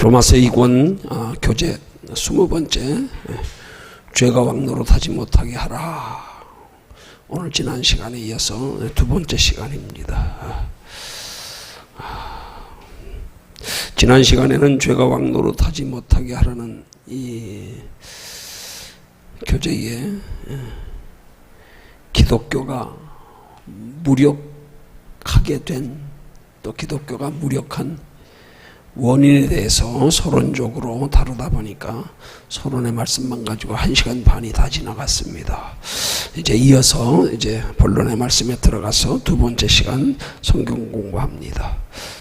로마서 2권 교재 20번째 죄가 왕노릇하지 못하게 하라. 오늘 지난 시간에 이어서 두 번째 시간입니다. 지난 시간에는 죄가 왕노릇하지 못하게 하라는 이 교재에 기독교가 무력하게 된, 또 기독교가 무력한 원인에 대해서 서론적으로 다루다 보니까 서론의 말씀만 가지고 1시간 반이 다 지나갔습니다. 이제 이어서 이제 본론의 말씀에 들어가서 두 번째 시간 성경 공부합니다.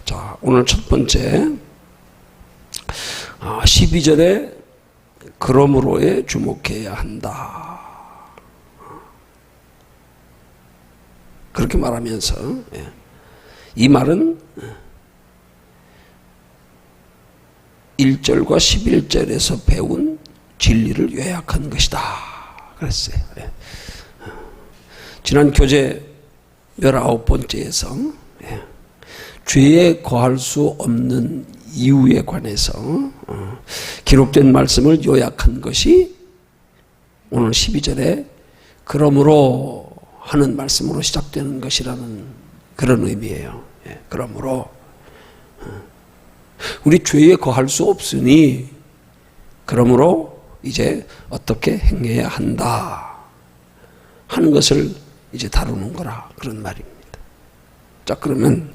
자, 오늘 첫 번째 12절에 그러므로에 주목해야 한다. 그렇게 말하면서 이 말은 1절과 11절에서 배운 진리를 요약한 것이다 그랬어요. 지난 교재 19번째에서 죄에 거할 수 없는 이유에 관해서 기록된 말씀을 요약한 것이 오늘 12절에 그러므로 하는 말씀으로 시작되는 것이라는 그런 의미예요. 그러므로 우리 죄에 거할 수 없으니 그러므로 이제 어떻게 행해야 한다 하는 것을 이제 다루는 거라 그런 말입니다. 자, 그러면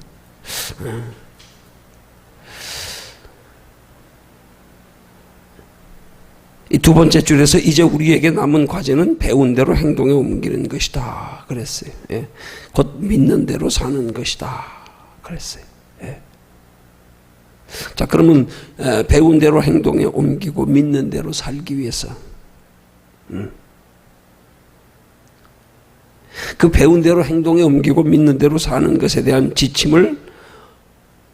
이 두 번째 줄에서 이제 우리에게 남은 과제는 배운 대로 행동에 옮기는 것이다 그랬어요. 곧 믿는 대로 사는 것이다 그랬어요. 자, 그러면 배운 대로 행동에 옮기고 믿는 대로 살기 위해서 그 배운 대로 행동에 옮기고 믿는 대로 사는 것에 대한 지침을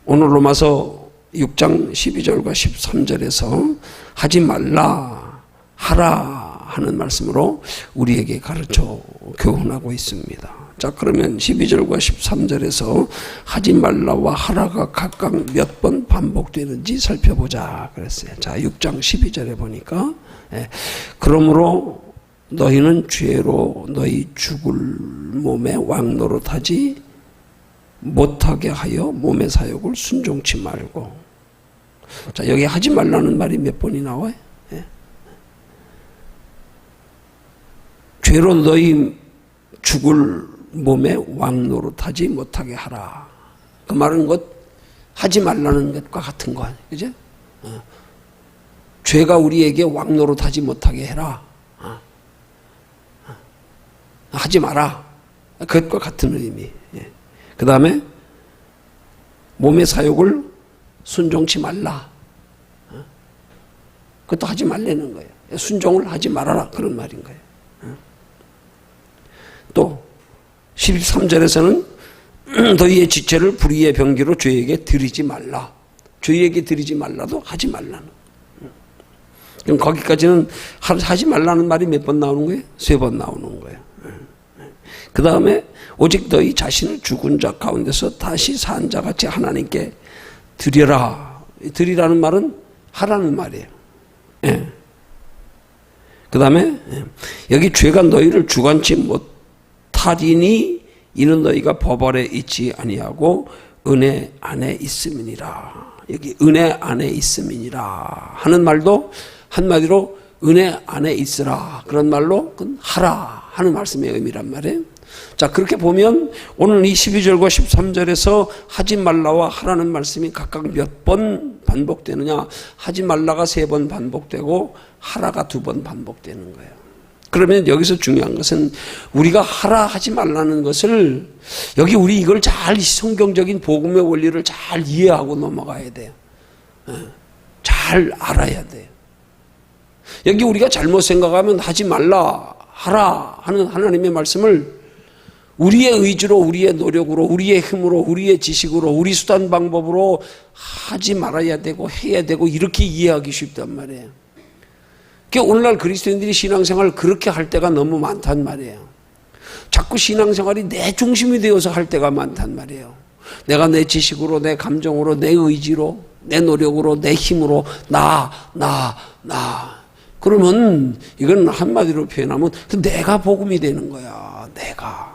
오늘 로마서 6장 12절과 13절에서 하지 말라 하라 하는 말씀으로 우리에게 가르쳐 교훈하고 있습니다. 자, 그러면 12절과 13절에서 하지 말라와 하라가 각각 몇 번 반복되는지 살펴보자 그랬어요. 자, 6장 12절에 보니까 그러므로 너희는 죄로 너희 죽을 몸에 왕노릇하지 못하게 하여 몸의 사욕을 순종치 말고. 자, 여기 하지 말라는 말이 몇 번이 나와요? 죄로 너희 죽을 몸에 왕노릇하지 못하게 하라. 그 말은 하지 말라는 것과 같은 거 아니에요? 그죠? 죄가 우리에게 왕노릇하지 못하게 해라. 하지 마라. 그것과 같은 의미. 그 다음에 몸의 사욕을 순종치 말라. 그것도 하지 말라는 거예요. 순종을 하지 말아라. 그런 말인 거예요. 또 13절에서는 너희의 지체를 불의의 병기로 죄에게 드리지 말라. 죄에게 드리지 말라도 하지 말라는. 그럼 거기까지는 하지 말라는 말이 몇 번 나오는 거예요? 3번 나오는 거예요. 그 다음에 오직 너희 자신을 죽은 자 가운데서 다시 산 자같이 하나님께 드려라. 드리라는 말은 하라는 말이에요. 그 다음에 여기 죄가 너희를 주관치 못하리니 이는 너희가 법 아래 있지 아니하고 은혜 안에 있음이니라. 여기 은혜 안에 있음이니라 하는 말도 한마디로 은혜 안에 있으라 그런 말로 하라 하는 말씀의 의미란 말이에요. 자, 그렇게 보면 오늘 이 12절과 13절에서 하지 말라와 하라는 말씀이 각각 몇 번 반복되느냐? 하지 말라가 3번 반복되고 하라가 2번 반복되는 거예요. 그러면 여기서 중요한 것은 우리가 하라 하지 말라는 것을 여기 우리 이걸 잘 성경적인 복음의 원리를 잘 이해하고 넘어가야 돼요. 잘 알아야 돼요. 여기 우리가 잘못 생각하면 하지 말라 하라 하는 하나님의 말씀을 우리의 의지로, 우리의 노력으로, 우리의 힘으로, 우리의 지식으로, 우리 수단 방법으로 하지 말아야 되고 해야 되고 이렇게 이해하기 쉽단 말이에요. 그러니까 오늘날 그리스도인들이 신앙생활을 그렇게 할 때가 너무 많단 말이에요. 자꾸 신앙생활이 내 중심이 되어서 할 때가 많단 말이에요. 내가 내 지식으로, 내 감정으로, 내 의지로 내 노력으로, 내 힘으로, 그러면 이건 한마디로 표현하면 내가 복음이 되는 거야. 내가.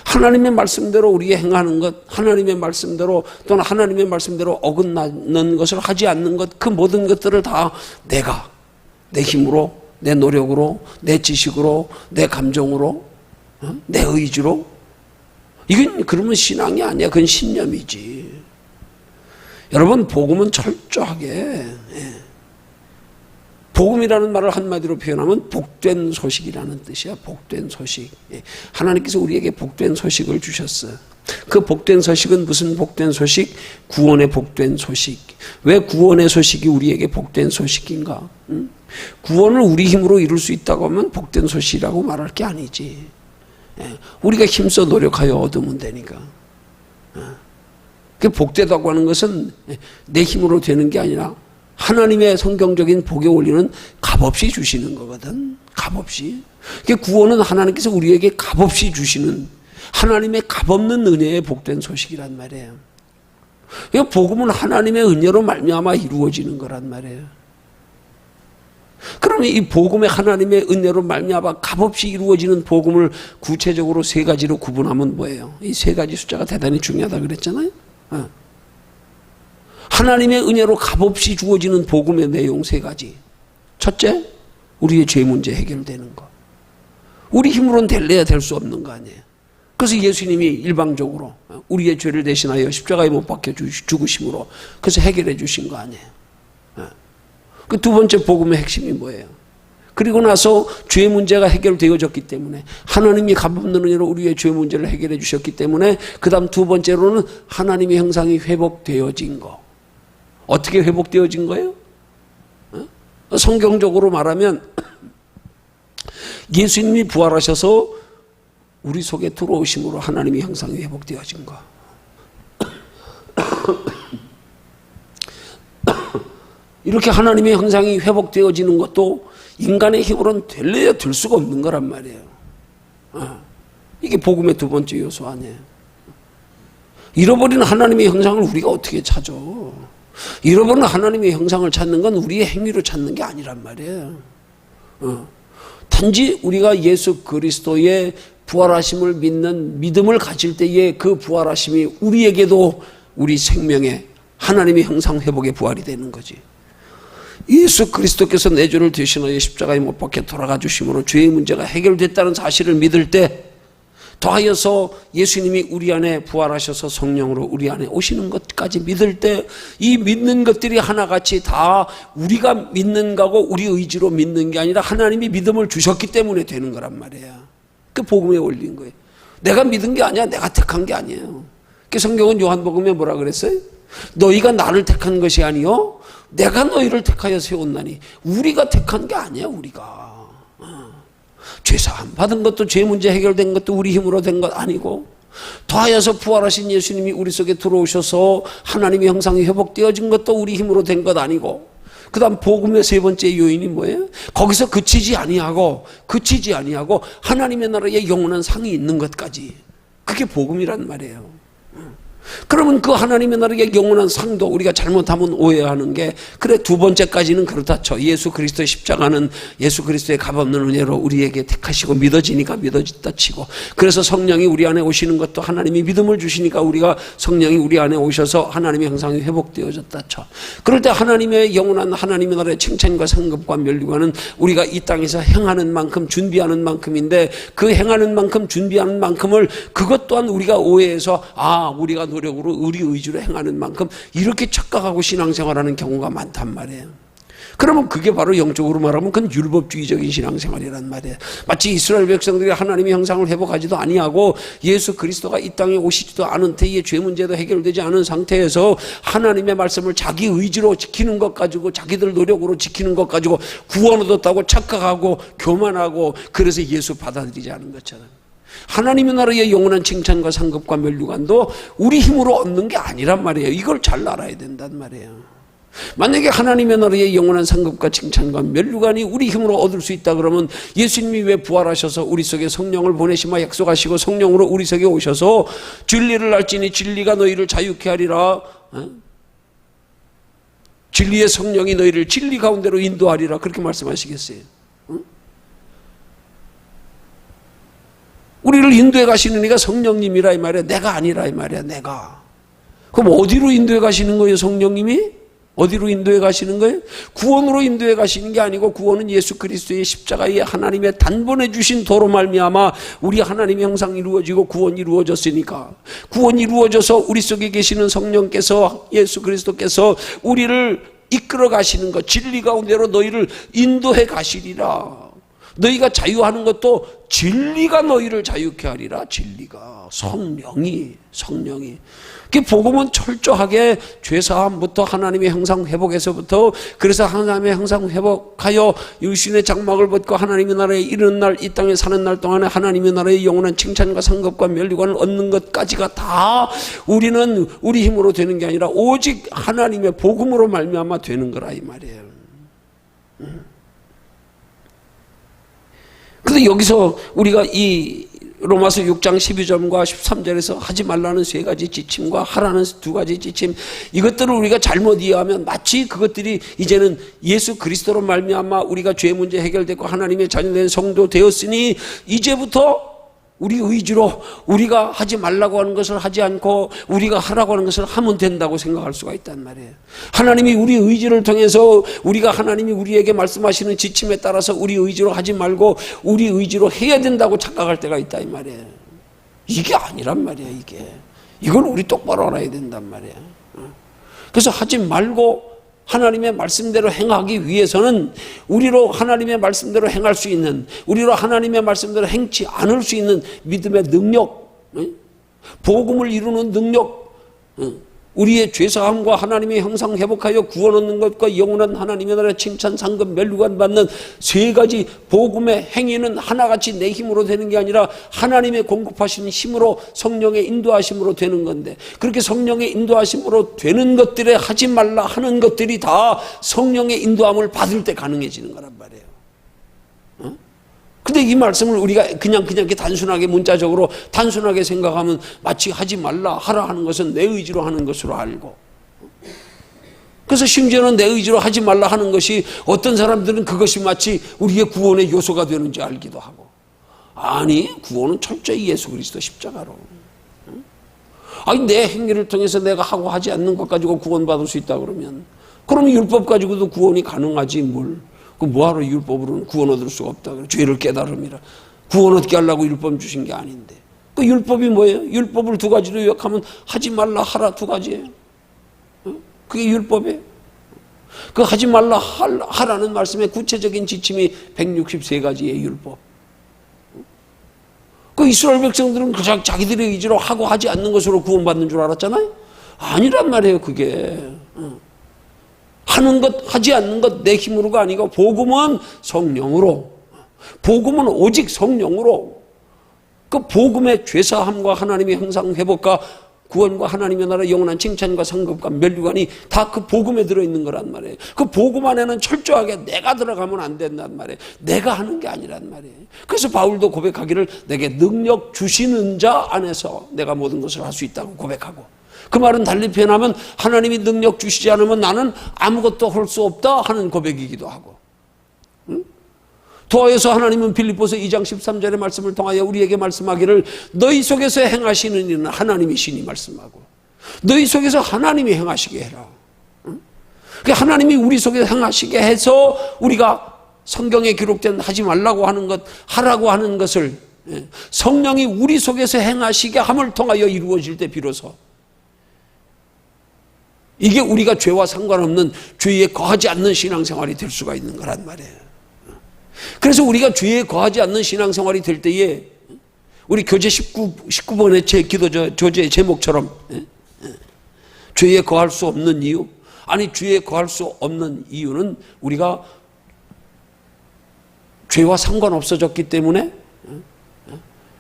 하나님의 말씀대로 우리가 행하는 것, 하나님의 말씀대로 또는 하나님의 말씀대로 어긋나는 것을 하지 않는 것, 그 모든 것들을 다 내가 내 힘으로, 내 노력으로, 내 지식으로, 내 감정으로, 내 의지로, 이건 그러면 신앙이 아니야. 그건 신념이지. 여러분, 복음은 철저하게, 복음이라는 말을 한마디로 표현하면 복된 소식이라는 뜻이야. 복된 소식. 하나님께서 우리에게 복된 소식을 주셨어요. 그 복된 소식은 무슨 복된 소식? 구원의 복된 소식. 왜 구원의 소식이 우리에게 복된 소식인가? 구원을 우리 힘으로 이룰 수 있다고 하면 복된 소식이라고 말할 게 아니지. 우리가 힘써 노력하여 얻으면 되니까. 그 복되다고 하는 것은 내 힘으로 되는 게 아니라 하나님의 성경적인 복의 원리는 값없이 주시는 거거든. 값없이. 구원은 하나님께서 우리에게 값없이 주시는 하나님의 값없는 은혜의 복된 소식이란 말이에요. 복음은 하나님의 은혜로 말미암아 이루어지는 거란 말이에요. 그러면 이 복음의 하나님의 은혜로 말미암아 값없이 이루어지는 복음을 구체적으로 세 가지로 구분하면 뭐예요? 이 세 가지 숫자가 대단히 중요하다 그랬잖아요. 하나님의 은혜로 값없이 주어지는 복음의 내용 세 가지. 첫째, 우리의 죄 문제 해결되는 것. 우리 힘으로는 될래야 될 수 없는 거 아니에요. 그래서 예수님이 일방적으로 우리의 죄를 대신하여 십자가에 못 박혀 죽으심으로 그래서 해결해 주신 거 아니에요. 그 두 번째 복음의 핵심이 뭐예요? 그리고 나서 죄 문제가 해결되어졌기 때문에 하나님이 값없는 은혜로 우리의 죄 문제를 해결해 주셨기 때문에 그 다음 두 번째로는 하나님의 형상이 회복되어진 거. 어떻게 회복되어진 거예요? 성경적으로 말하면 예수님이 부활하셔서 우리 속에 들어오심으로 하나님의 형상이 회복되어진 거. 이렇게 하나님의 형상이 회복되어지는 것도 인간의 힘으로는 될래야 될 수가 없는 거란 말이에요. 이게 복음의 두 번째 요소 아니에요. 잃어버린 하나님의 형상을 우리가 어떻게 찾아? 잃어버린 하나님의 형상을 찾는 건 우리의 행위로 찾는 게 아니란 말이에요. 단지 우리가 예수 그리스도의 부활하심을 믿는 믿음을 가질 때에 그 부활하심이 우리에게도 우리 생명에 하나님의 형상 회복의 부활이 되는 거지. 예수 그리스도께서 내 죄를 대신하여 십자가에 못 박혀 돌아가 주심으로 죄의 문제가 해결됐다는 사실을 믿을 때 더하여서 예수님이 우리 안에 부활하셔서 성령으로 우리 안에 오시는 것까지 믿을 때 이 믿는 것들이 하나같이 다 우리가 믿는 거고 우리 의지로 믿는 게 아니라 하나님이 믿음을 주셨기 때문에 되는 거란 말이에요. 그 복음의 원리인 거예요. 내가 믿은 게 아니야. 내가 택한 게 아니에요. 그 성경은 요한복음에 뭐라 그랬어요? 너희가 나를 택한 것이 아니요 내가 너희를 택하여 세웠나니. 우리가 택한 게 아니야. 우리가 죄사함 받은 것도 죄 문제 해결된 것도 우리 힘으로 된 것 아니고 더하여서 부활하신 예수님이 우리 속에 들어오셔서 하나님의 형상이 회복되어진 것도 우리 힘으로 된 것 아니고 그 다음 복음의 세 번째 요인이 뭐예요? 거기서 그치지 아니하고 하나님의 나라에 영원한 상이 있는 것까지. 그게 복음이란 말이에요. 그러면 그 하나님의 나라의 영원한 상도 우리가 잘못하면 오해하는 게 그래 두 번째까지는 그렇다 쳐. 예수 그리스도의 십자가는 예수 그리스도의 값없는 은혜로 우리에게 택하시고 믿어지니까 믿어졌다 치고 그래서 성령이 우리 안에 오시는 것도 하나님이 믿음을 주시니까 우리가 성령이 우리 안에 오셔서 하나님의 형상이 회복되어졌다 쳐. 그럴 때 하나님의 영원한 하나님의 나라의 칭찬과 상급과 면류관은 우리가 이 땅에서 행하는 만큼 준비하는 만큼인데 그 행하는 만큼 준비하는 만큼을 그것 또한 우리가 오해해서 우리가 노력으로 우리 의지로 행하는 만큼 이렇게 착각하고 신앙생활하는 경우가 많단 말이에요. 그러면 그게 바로 영적으로 말하면 그건 율법주의적인 신앙생활이란 말이에요. 마치 이스라엘 백성들이 하나님의 형상을 회복하지도 아니하고 예수 그리스도가 이 땅에 오시지도 않은 때에 죄 문제도 해결되지 않은 상태에서 하나님의 말씀을 자기 의지로 지키는 것 가지고 자기들 노력으로 지키는 것 가지고 구원 얻었다고 착각하고 교만하고 그래서 예수 받아들이지 않은 것처럼 하나님의 나라의 영원한 칭찬과 상급과 면류관도 우리 힘으로 얻는 게 아니란 말이에요. 이걸 잘 알아야 된단 말이에요. 만약에 하나님의 나라의 영원한 상급과 칭찬과 면류관이 우리 힘으로 얻을 수 있다 그러면 예수님이 왜 부활하셔서 우리 속에 성령을 보내시마 약속하시고 성령으로 우리 속에 오셔서 진리를 알지니 진리가 너희를 자유케 하리라. 진리의 성령이 너희를 진리 가운데로 인도하리라 그렇게 말씀하시겠어요? 응? 우리를 인도해 가시는 이가 성령님이라 이 말이야. 내가 아니라 이 말이야. 내가. 그럼 어디로 인도해 가시는 거예요, 성령님이? 어디로 인도해 가시는 거예요? 구원으로 인도해 가시는 게 아니고, 구원은 예수 그리스도의 십자가에 하나님의 단번에 주신 도로 말미암아 우리 하나님의 형상이 이루어지고 구원이 이루어졌으니까, 구원이 이루어져서 우리 속에 계시는 성령께서, 예수 그리스도께서 우리를 이끌어 가시는 것, 진리 가운데로 너희를 인도해 가시리라. 너희가 자유하는 것도 진리가 너희를 자유케 하리라. 진리가, 성령이. 그 복음은 철저하게 죄사함부터 하나님의 형상 회복에서부터, 그래서 하나님의 형상 회복하여 육신의 장막을 벗고 하나님의 나라에 이르는 날, 이 땅에 사는 날 동안에 하나님의 나라의 영원한 칭찬과 상급과 면류관을 얻는 것까지가 다 우리는 우리 힘으로 되는 게 아니라 오직 하나님의 복음으로 말미암아 되는 거라 이 말이에요. 그런데 여기서 우리가 이 로마서 6장 12절과 13절에서 하지 말라는 세 가지 지침과 하라는 두 가지 지침, 이것들을 우리가 잘못 이해하면 마치 그것들이 이제는 예수 그리스도로 말미암아 우리가 죄 문제 해결됐고 하나님의 자녀된 성도 되었으니 이제부터 우리 의지로 우리가 하지 말라고 하는 것을 하지 않고 우리가 하라고 하는 것을 하면 된다고 생각할 수가 있단 말이에요. 하나님이 우리 의지를 통해서, 우리가 하나님이 우리에게 말씀하시는 지침에 따라서 우리 의지로 하지 말고 우리 의지로 해야 된다고 착각할 때가 있다 이 말이에요. 이게 아니란 말이에요. 이걸 우리 똑바로 알아야 된단 말이에요. 그래서 하지 말고 하나님의 말씀대로 행하기 위해서는 우리로 하나님의 말씀대로 행할 수 있는, 우리로 하나님의 말씀대로 행치 않을 수 있는 믿음의 능력, 복음을 이루는 능력, 우리의 죄사함과 하나님의 형상 회복하여 구원 얻는 것과 영원한 하나님의 나라의 칭찬, 상급, 면류관 받는 세 가지 복음의 행위는 하나같이 내 힘으로 되는 게 아니라 하나님의 공급하시는 힘으로, 성령의 인도하심으로 되는 건데, 그렇게 성령의 인도하심으로 되는 것들에 하지 말라 하는 것들이 다 성령의 인도함을 받을 때 가능해지는 거란 말이에요. 근데 이 말씀을 우리가 그냥 이렇게 단순하게 문자적으로 단순하게 생각하면 마치 하지 말라 하라 하는 것은 내 의지로 하는 것으로 알고, 그래서 심지어는 내 의지로 하지 말라 하는 것이 어떤 사람들은 그것이 마치 우리의 구원의 요소가 되는지 알기도 하고, 아니 구원은 철저히 예수 그리스도 십자가로. 아니 내 행위를 통해서 내가 하고 하지 않는 것 가지고 구원받을 수 있다 그러면 율법 가지고도 구원이 가능하지 뭘. 그 뭐하러 율법으로는 구원 얻을 수가 없다. 죄를 깨달음이라. 구원 얻게 하려고 율법 주신 게 아닌데. 그 율법이 뭐예요? 율법을 두 가지로 요약하면 하지 말라 하라 두 가지예요. 그게 율법이에요. 그 하지 말라 하라는 말씀의 구체적인 지침이 163가지의 율법. 그 이스라엘 백성들은 자기들의 의지로 하고 하지 않는 것으로 구원받는 줄 알았잖아요. 아니란 말이에요. 그게. 하는 것, 하지 않는 것 내 힘으로가 아니고, 복음은 성령으로, 복음은 오직 성령으로, 그 복음의 죄사함과 하나님의 형상 회복과 구원과 하나님의 나라 영원한 칭찬과 상급과 면류관이 다 그 복음에 들어있는 거란 말이에요. 그 복음 안에는 철저하게 내가 들어가면 안 된단 말이에요. 내가 하는 게 아니란 말이에요. 그래서 바울도 고백하기를 내게 능력 주시는 자 안에서 내가 모든 것을 할 수 있다고 고백하고, 그 말은 달리 표현하면 하나님이 능력 주시지 않으면 나는 아무것도 할 수 없다 하는 고백이기도 하고, 더하여서 하나님은 빌립보서 2장 13절의 말씀을 통하여 우리에게 말씀하기를 너희 속에서 행하시는 일은 하나님이 신이 말씀하고 너희 속에서 하나님이 행하시게 해라. 그러니까 하나님이 우리 속에서 행하시게 해서 우리가 성경에 기록된 하지 말라고 하는 것, 하라고 하는 것을 성령이 우리 속에서 행하시게 함을 통하여 이루어질 때 비로소 이게 우리가 죄와 상관없는, 죄에 거하지 않는 신앙생활이 될 수가 있는 거란 말이에요. 그래서 우리가 죄에 거하지 않는 신앙생활이 될 때에 우리 교재 19번의 제 기도 조제의 제목처럼 죄에 거할 수 없는 이유, 아니 죄에 거할 수 없는 이유는 우리가 죄와 상관없어졌기 때문에,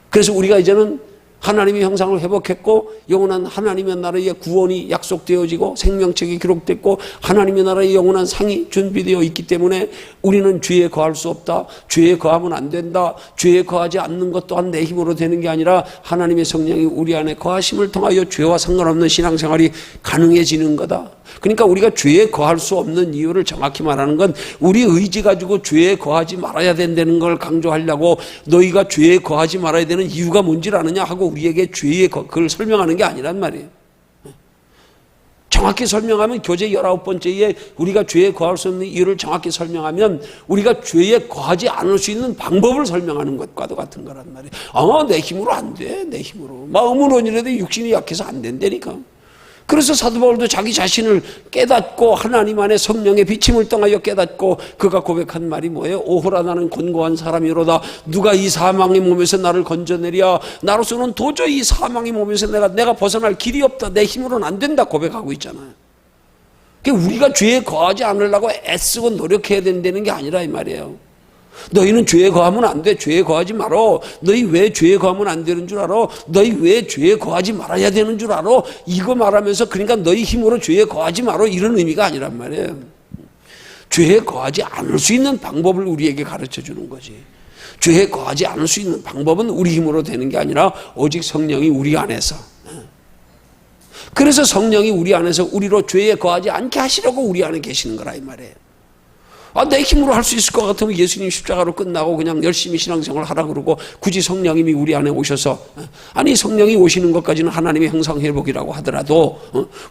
그래서 우리가 이제는 하나님의 형상을 회복했고 영원한 하나님의 나라의 구원이 약속되어지고 생명책이 기록됐고 하나님의 나라의 영원한 상이 준비되어 있기 때문에 우리는 죄에 거할 수 없다. 죄에 거하면 안 된다. 죄에 거하지 않는 것 또한 내 힘으로 되는 게 아니라 하나님의 성령이 우리 안에 거하심을 통하여 죄와 상관없는 신앙생활이 가능해지는 거다. 그러니까 우리가 죄에 거할 수 없는 이유를 정확히 말하는 건 우리 의지 가지고 죄에 거하지 말아야 된다는 걸 강조하려고 너희가 죄에 거하지 말아야 되는 이유가 뭔지를 아느냐 하고 우리에게 그걸 설명하는 게 아니란 말이에요. 정확히 설명하면 교재 19번째에 우리가 죄에 거할 수 없는 이유를 정확히 설명하면 우리가 죄에 거하지 않을 수 있는 방법을 설명하는 것과도 같은 거란 말이에요. 내 힘으로 안 돼. 내 힘으로. 마음으로니라도 육신이 약해서 안 된다니까. 그래서 사도 바울도 자기 자신을 깨닫고 하나님 안에 성령의 비침을 통하여 깨닫고 그가 고백한 말이 뭐예요? 오호라 나는 곤고한 사람이로다. 누가 이 사망의 몸에서 나를 건져내랴. 나로서는 도저히 이 사망의 몸에서 내가 벗어날 길이 없다. 내 힘으로는 안 된다 고백하고 있잖아요. 그러니까 우리가 죄에 거하지 않으려고 애쓰고 노력해야 된다는 게 아니라 이 말이에요. 너희는 죄에 거하면 안 돼. 죄에 거하지 말어. 너희 왜 죄에 거하면 안 되는 줄 알아? 너희 왜 죄에 거하지 말아야 되는 줄 알아? 이거 말하면서 그러니까 너희 힘으로 죄에 거하지 말어. 이런 의미가 아니란 말이에요. 죄에 거하지 않을 수 있는 방법을 우리에게 가르쳐 주는 거지. 죄에 거하지 않을 수 있는 방법은 우리 힘으로 되는 게 아니라 오직 성령이 우리 안에서. 그래서 성령이 우리 안에서 우리로 죄에 거하지 않게 하시려고 우리 안에 계시는 거라 이 말이에요. 내 힘으로 할 수 있을 것 같으면 예수님 십자가로 끝나고 그냥 열심히 신앙생활을 하라 그러고 굳이 성령님이 우리 안에 오셔서 아니 성령이 오시는 것까지는 하나님의 형상회복이라고 하더라도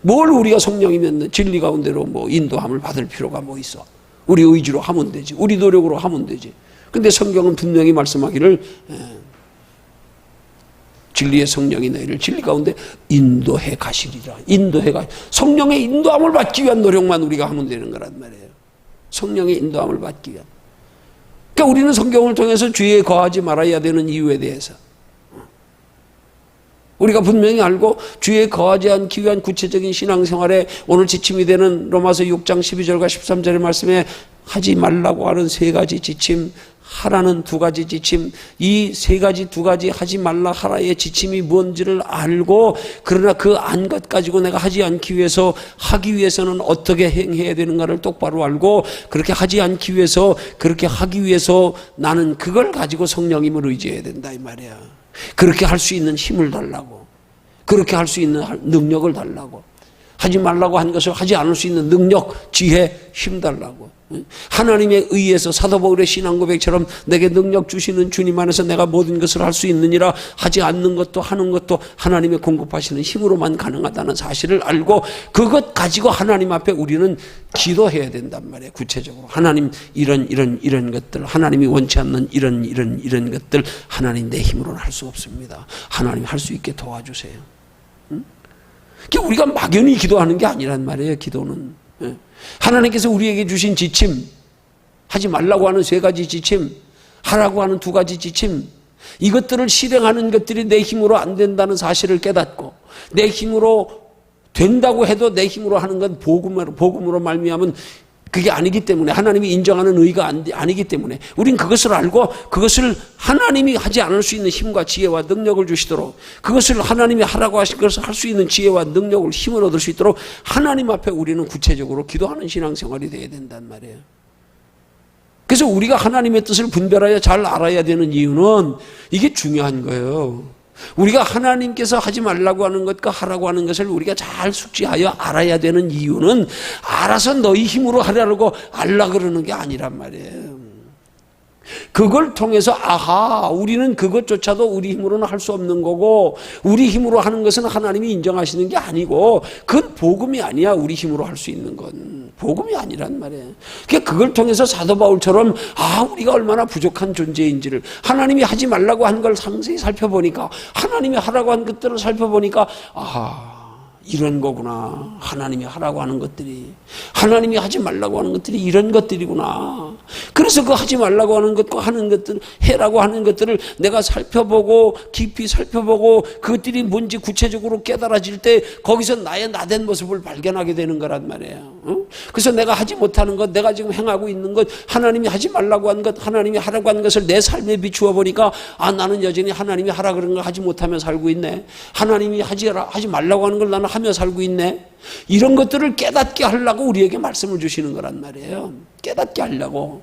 뭘 우리가 성령이면 진리 가운데로 뭐 인도함을 받을 필요가 뭐 있어. 우리 의지로 하면 되지. 우리 노력으로 하면 되지. 근데 성경은 분명히 말씀하기를 진리의 성령이 너희를 진리 가운데 인도해 가시리라. 성령의 인도함을 받기 위한 노력만 우리가 하면 되는 거란 말이에요. 성령의 인도함을 받기 위한. 그러니까 우리는 성경을 통해서 죄에 거하지 말아야 되는 이유에 대해서 우리가 분명히 알고 죄에 거하지 않기 위한 구체적인 신앙생활에 오늘 지침이 되는 로마서 6장 12절과 13절의 말씀에 하지 말라고 하는 세 가지 지침, 하라는 두 가지 지침, 이 세 가지 두 가지 하지 말라 하라의 지침이 뭔지를 알고 그러나 그 안 것 가지고 내가 하지 않기 위해서 하기 위해서는 어떻게 행해야 되는가를 똑바로 알고 그렇게 하지 않기 위해서 그렇게 하기 위해서 나는 그걸 가지고 성령님을 의지해야 된다 이 말이야. 그렇게 할 수 있는 힘을 달라고. 그렇게 할 수 있는 능력을 달라고. 하지 말라고 한 것을 하지 않을 수 있는 능력, 지혜, 힘 달라고. 하나님에 의해서 사도 바울의 신앙 고백처럼 내게 능력 주시는 주님 안에서 내가 모든 것을 할 수 있느니라. 하지 않는 것도 하는 것도 하나님의 공급하시는 힘으로만 가능하다는 사실을 알고 그것 가지고 하나님 앞에 우리는 기도해야 된단 말이에요. 구체적으로 하나님 이런 것들, 하나님이 원치 않는 이런 것들 하나님 내 힘으로는 할 수 없습니다. 하나님 할 수 있게 도와주세요. 우리가 막연히 기도하는 게 아니란 말이에요. 기도는 하나님께서 우리에게 주신 지침, 하지 말라고 하는 세 가지 지침, 하라고 하는 두 가지 지침, 이것들을 실행하는 것들이 내 힘으로 안 된다는 사실을 깨닫고 내 힘으로 된다고 해도 내 힘으로 하는 건 복음으로 말미암은 그게 아니기 때문에 하나님이 인정하는 의가 아니기 때문에 우린 그것을 알고 그것을 하나님이 하지 않을 수 있는 힘과 지혜와 능력을 주시도록 그것을 하나님이 하라고 하신 것을 할 수 있는 지혜와 능력을 힘을 얻을 수 있도록 하나님 앞에 우리는 구체적으로 기도하는 신앙생활이 되어야 된단 말이에요. 그래서 우리가 하나님의 뜻을 분별하여 잘 알아야 되는 이유는 이게 중요한 거예요. 우리가 하나님께서 하지 말라고 하는 것과 하라고 하는 것을 우리가 잘 숙지하여 알아야 되는 이유는 알아서 너희 힘으로 하려고 알라 그러는 게 아니란 말이에요. 그걸 통해서 우리는 그것조차도 우리 힘으로는 할 수 없는 거고 우리 힘으로 하는 것은 하나님이 인정하시는 게 아니고 그건 복음이 아니야. 우리 힘으로 할 수 있는 건 복음이 아니란 말이에요. 그걸 통해서 사도 바울처럼 우리가 얼마나 부족한 존재인지를 하나님이 하지 말라고 한 걸 상세히 살펴보니까 하나님이 하라고 한 것들을 살펴보니까 이런 거구나. 하나님이 하라고 하는 것들이, 하나님이 하지 말라고 하는 것들이 이런 것들이구나. 그래서 그 하지 말라고 하는 것과 하는 것들, 해라고 하는 것들을 내가 살펴보고 깊이 살펴보고 그것들이 뭔지 구체적으로 깨달아질 때 거기서 나의 나된 모습을 발견하게 되는 거란 말이에요. 그래서 내가 하지 못하는 것, 내가 지금 행하고 있는 것, 하나님이 하지 말라고 한 것, 하나님이 하라고 하는 것을 내 삶에 비추어 보니까 나는 여전히 하나님이 하라 그런 걸 하지 못하며 살고 있네. 하나님이 하지 말라고 하는 걸 나는 하며 살고 있네. 이런 것들을 깨닫게 하려고 우리에게 말씀을 주시는 거란 말이에요. 깨닫게 하려고.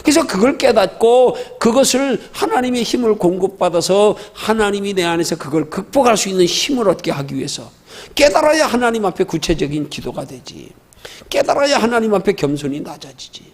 그래서 그걸 깨닫고 그것을 하나님의 힘을 공급받아서 하나님이 내 안에서 그걸 극복할 수 있는 힘을 얻게 하기 위해서 깨달아야 하나님 앞에 구체적인 기도가 되지. 깨달아야 하나님 앞에 겸손히 낮아지지.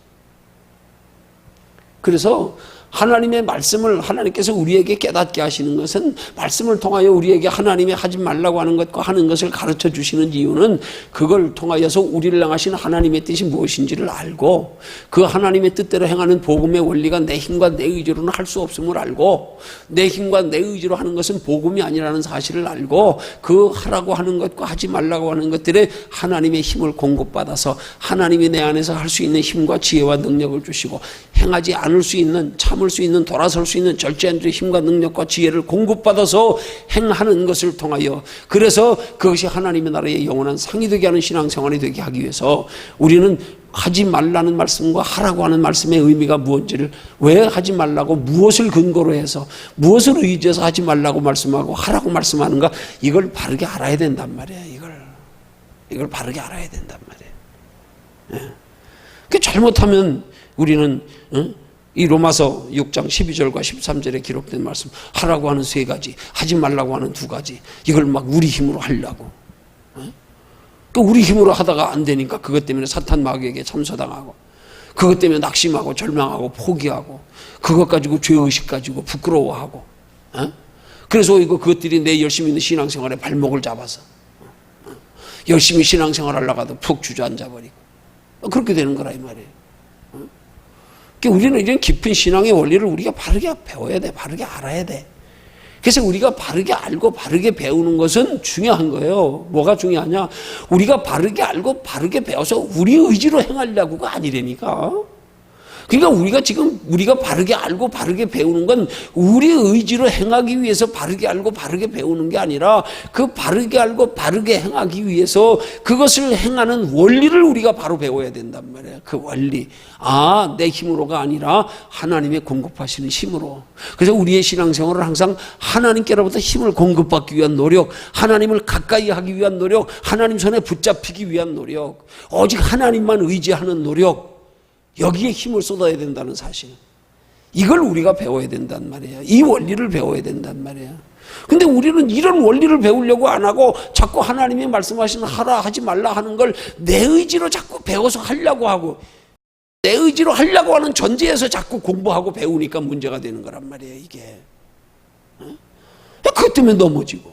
그래서 하나님의 말씀을 하나님께서 우리에게 깨닫게 하시는 것은 말씀을 통하여 우리에게 하나님이 하지 말라고 하는 것과 하는 것을 가르쳐 주시는 이유는 그걸 통하여서 우리를 향하신 하나님의 뜻이 무엇인지를 알고 그 하나님의 뜻대로 행하는 복음의 원리가 내 힘과 내 의지로는 할 수 없음을 알고 내 힘과 내 의지로 하는 것은 복음이 아니라는 사실을 알고 그 하라고 하는 것과 하지 말라고 하는 것들에 하나님의 힘을 공급받아서 하나님이 내 안에서 할 수 있는 힘과 지혜와 능력을 주시고 행하지 않을 수 있는 참을 수 있는 돌아설 수 있는 절제한 힘과 능력과 지혜를 공급받아서 행하는 것을 통하여 그래서 그것이 하나님의 나라의 영원한 상이 되게 하는 신앙생활이 되게 하기 위해서 우리는 하지 말라는 말씀과 하라고 하는 말씀의 의미가 무엇인지를 왜 하지 말라고 무엇을 근거로 해서 무엇을 의지해서 하지 말라고 말씀하고 하라고 말씀하는가 이걸 바르게 알아야 된단 말이에요. 이걸 바르게 알아야 된단 말이에요. 그 잘못하면 우리는 이 로마서 6장 12절과 13절에 기록된 말씀 하라고 하는 세 가지 하지 말라고 하는 두 가지 이걸 막 우리 힘으로 하려고 우리 힘으로 하다가 안 되니까 그것 때문에 사탄 마귀에게 참소당하고 그것 때문에 낙심하고 절망하고 포기하고 그것 가지고 죄의식 가지고 부끄러워하고 그래서 그것들이 내 열심히 있는 신앙생활에 발목을 잡아서 열심히 신앙생활 하려고 하다 푹 주저앉아버리고 그렇게 되는 거라 이 말이에요. 우리는 이런 깊은 신앙의 원리를 우리가 바르게 배워야 돼. 바르게 알아야 돼. 그래서 우리가 바르게 알고 바르게 배우는 것은 중요한 거예요. 뭐가 중요하냐? 우리가 바르게 알고 바르게 배워서 우리 의지로 행하려고가 아니라니까. 그러니까 우리가 바르게 알고 바르게 배우는 건 우리 의지로 행하기 위해서 바르게 알고 바르게 배우는 게 아니라 그 바르게 알고 바르게 행하기 위해서 그것을 행하는 원리를 우리가 바로 배워야 된단 말이에요. 그 원리. 내 힘으로가 아니라 하나님의 공급하시는 힘으로. 그래서 우리의 신앙생활을 항상 하나님께로부터 힘을 공급받기 위한 노력, 하나님을 가까이 하기 위한 노력, 하나님 손에 붙잡히기 위한 노력, 오직 하나님만 의지하는 노력, 여기에 힘을 쏟아야 된다는 사실. 이걸 우리가 배워야 된단 말이에요. 이 원리를 배워야 된단 말이에요. 근데 우리는 이런 원리를 배우려고 안 하고 자꾸 하나님이 말씀하시는 하라 하지 말라 하는 걸 내 의지로 자꾸 배워서 하려고 하고 내 의지로 하려고 하는 전제에서 자꾸 공부하고 배우니까 문제가 되는 거란 말이에요. 이게. 그것 때문에 넘어지고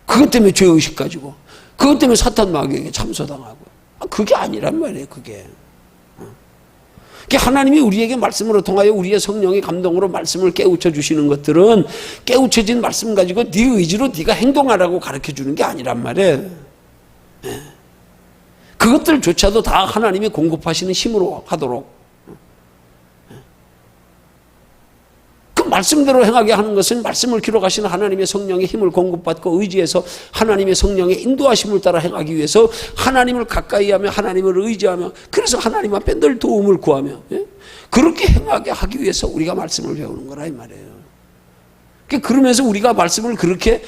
그것 때문에 죄의식 가지고 그것 때문에 사탄 마귀에게 참소당하고 그게 아니란 말이에요. 그게 하나님이 우리에게 말씀으로 통하여 우리의 성령의 감동으로 말씀을 깨우쳐 주시는 것들은 깨우쳐진 말씀 가지고 네 의지로 네가 행동하라고 가르쳐 주는 게 아니란 말이에요. 그것들조차도 다 하나님이 공급하시는 힘으로 하도록 그 말씀대로 행하게 하는 것은 말씀을 기록하시는 하나님의 성령의 힘을 공급받고 의지해서 하나님의 성령의 인도하심을 따라 행하기 위해서 하나님을 가까이 하며 하나님을 의지하며 그래서 하나님 앞에 늘 도움을 구하며 그렇게 행하게 하기 위해서 우리가 말씀을 배우는 거라 이 말이에요. 그러면서 우리가 말씀을 그렇게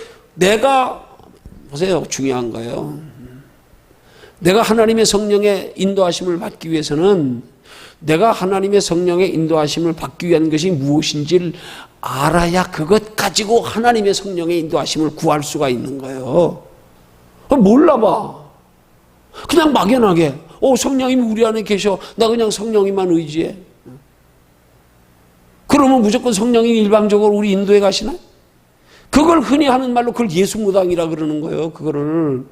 보세요. 중요한 거예요. 내가 하나님의 성령의 인도하심을 받기 위해서는 내가 하나님의 성령의 인도하심을 받기 위한 것이 무엇인지를 알아야 그것 가지고 하나님의 성령의 인도하심을 구할 수가 있는 거예요. 몰라봐. 그냥 막연하게 성령님이 우리 안에 계셔. 나 그냥 성령님만 의지해. 그러면 무조건 성령이 일방적으로 우리 인도해 가시나? 그걸 흔히 하는 말로 그걸 예수무당이라 그러는 거예요. 그거를.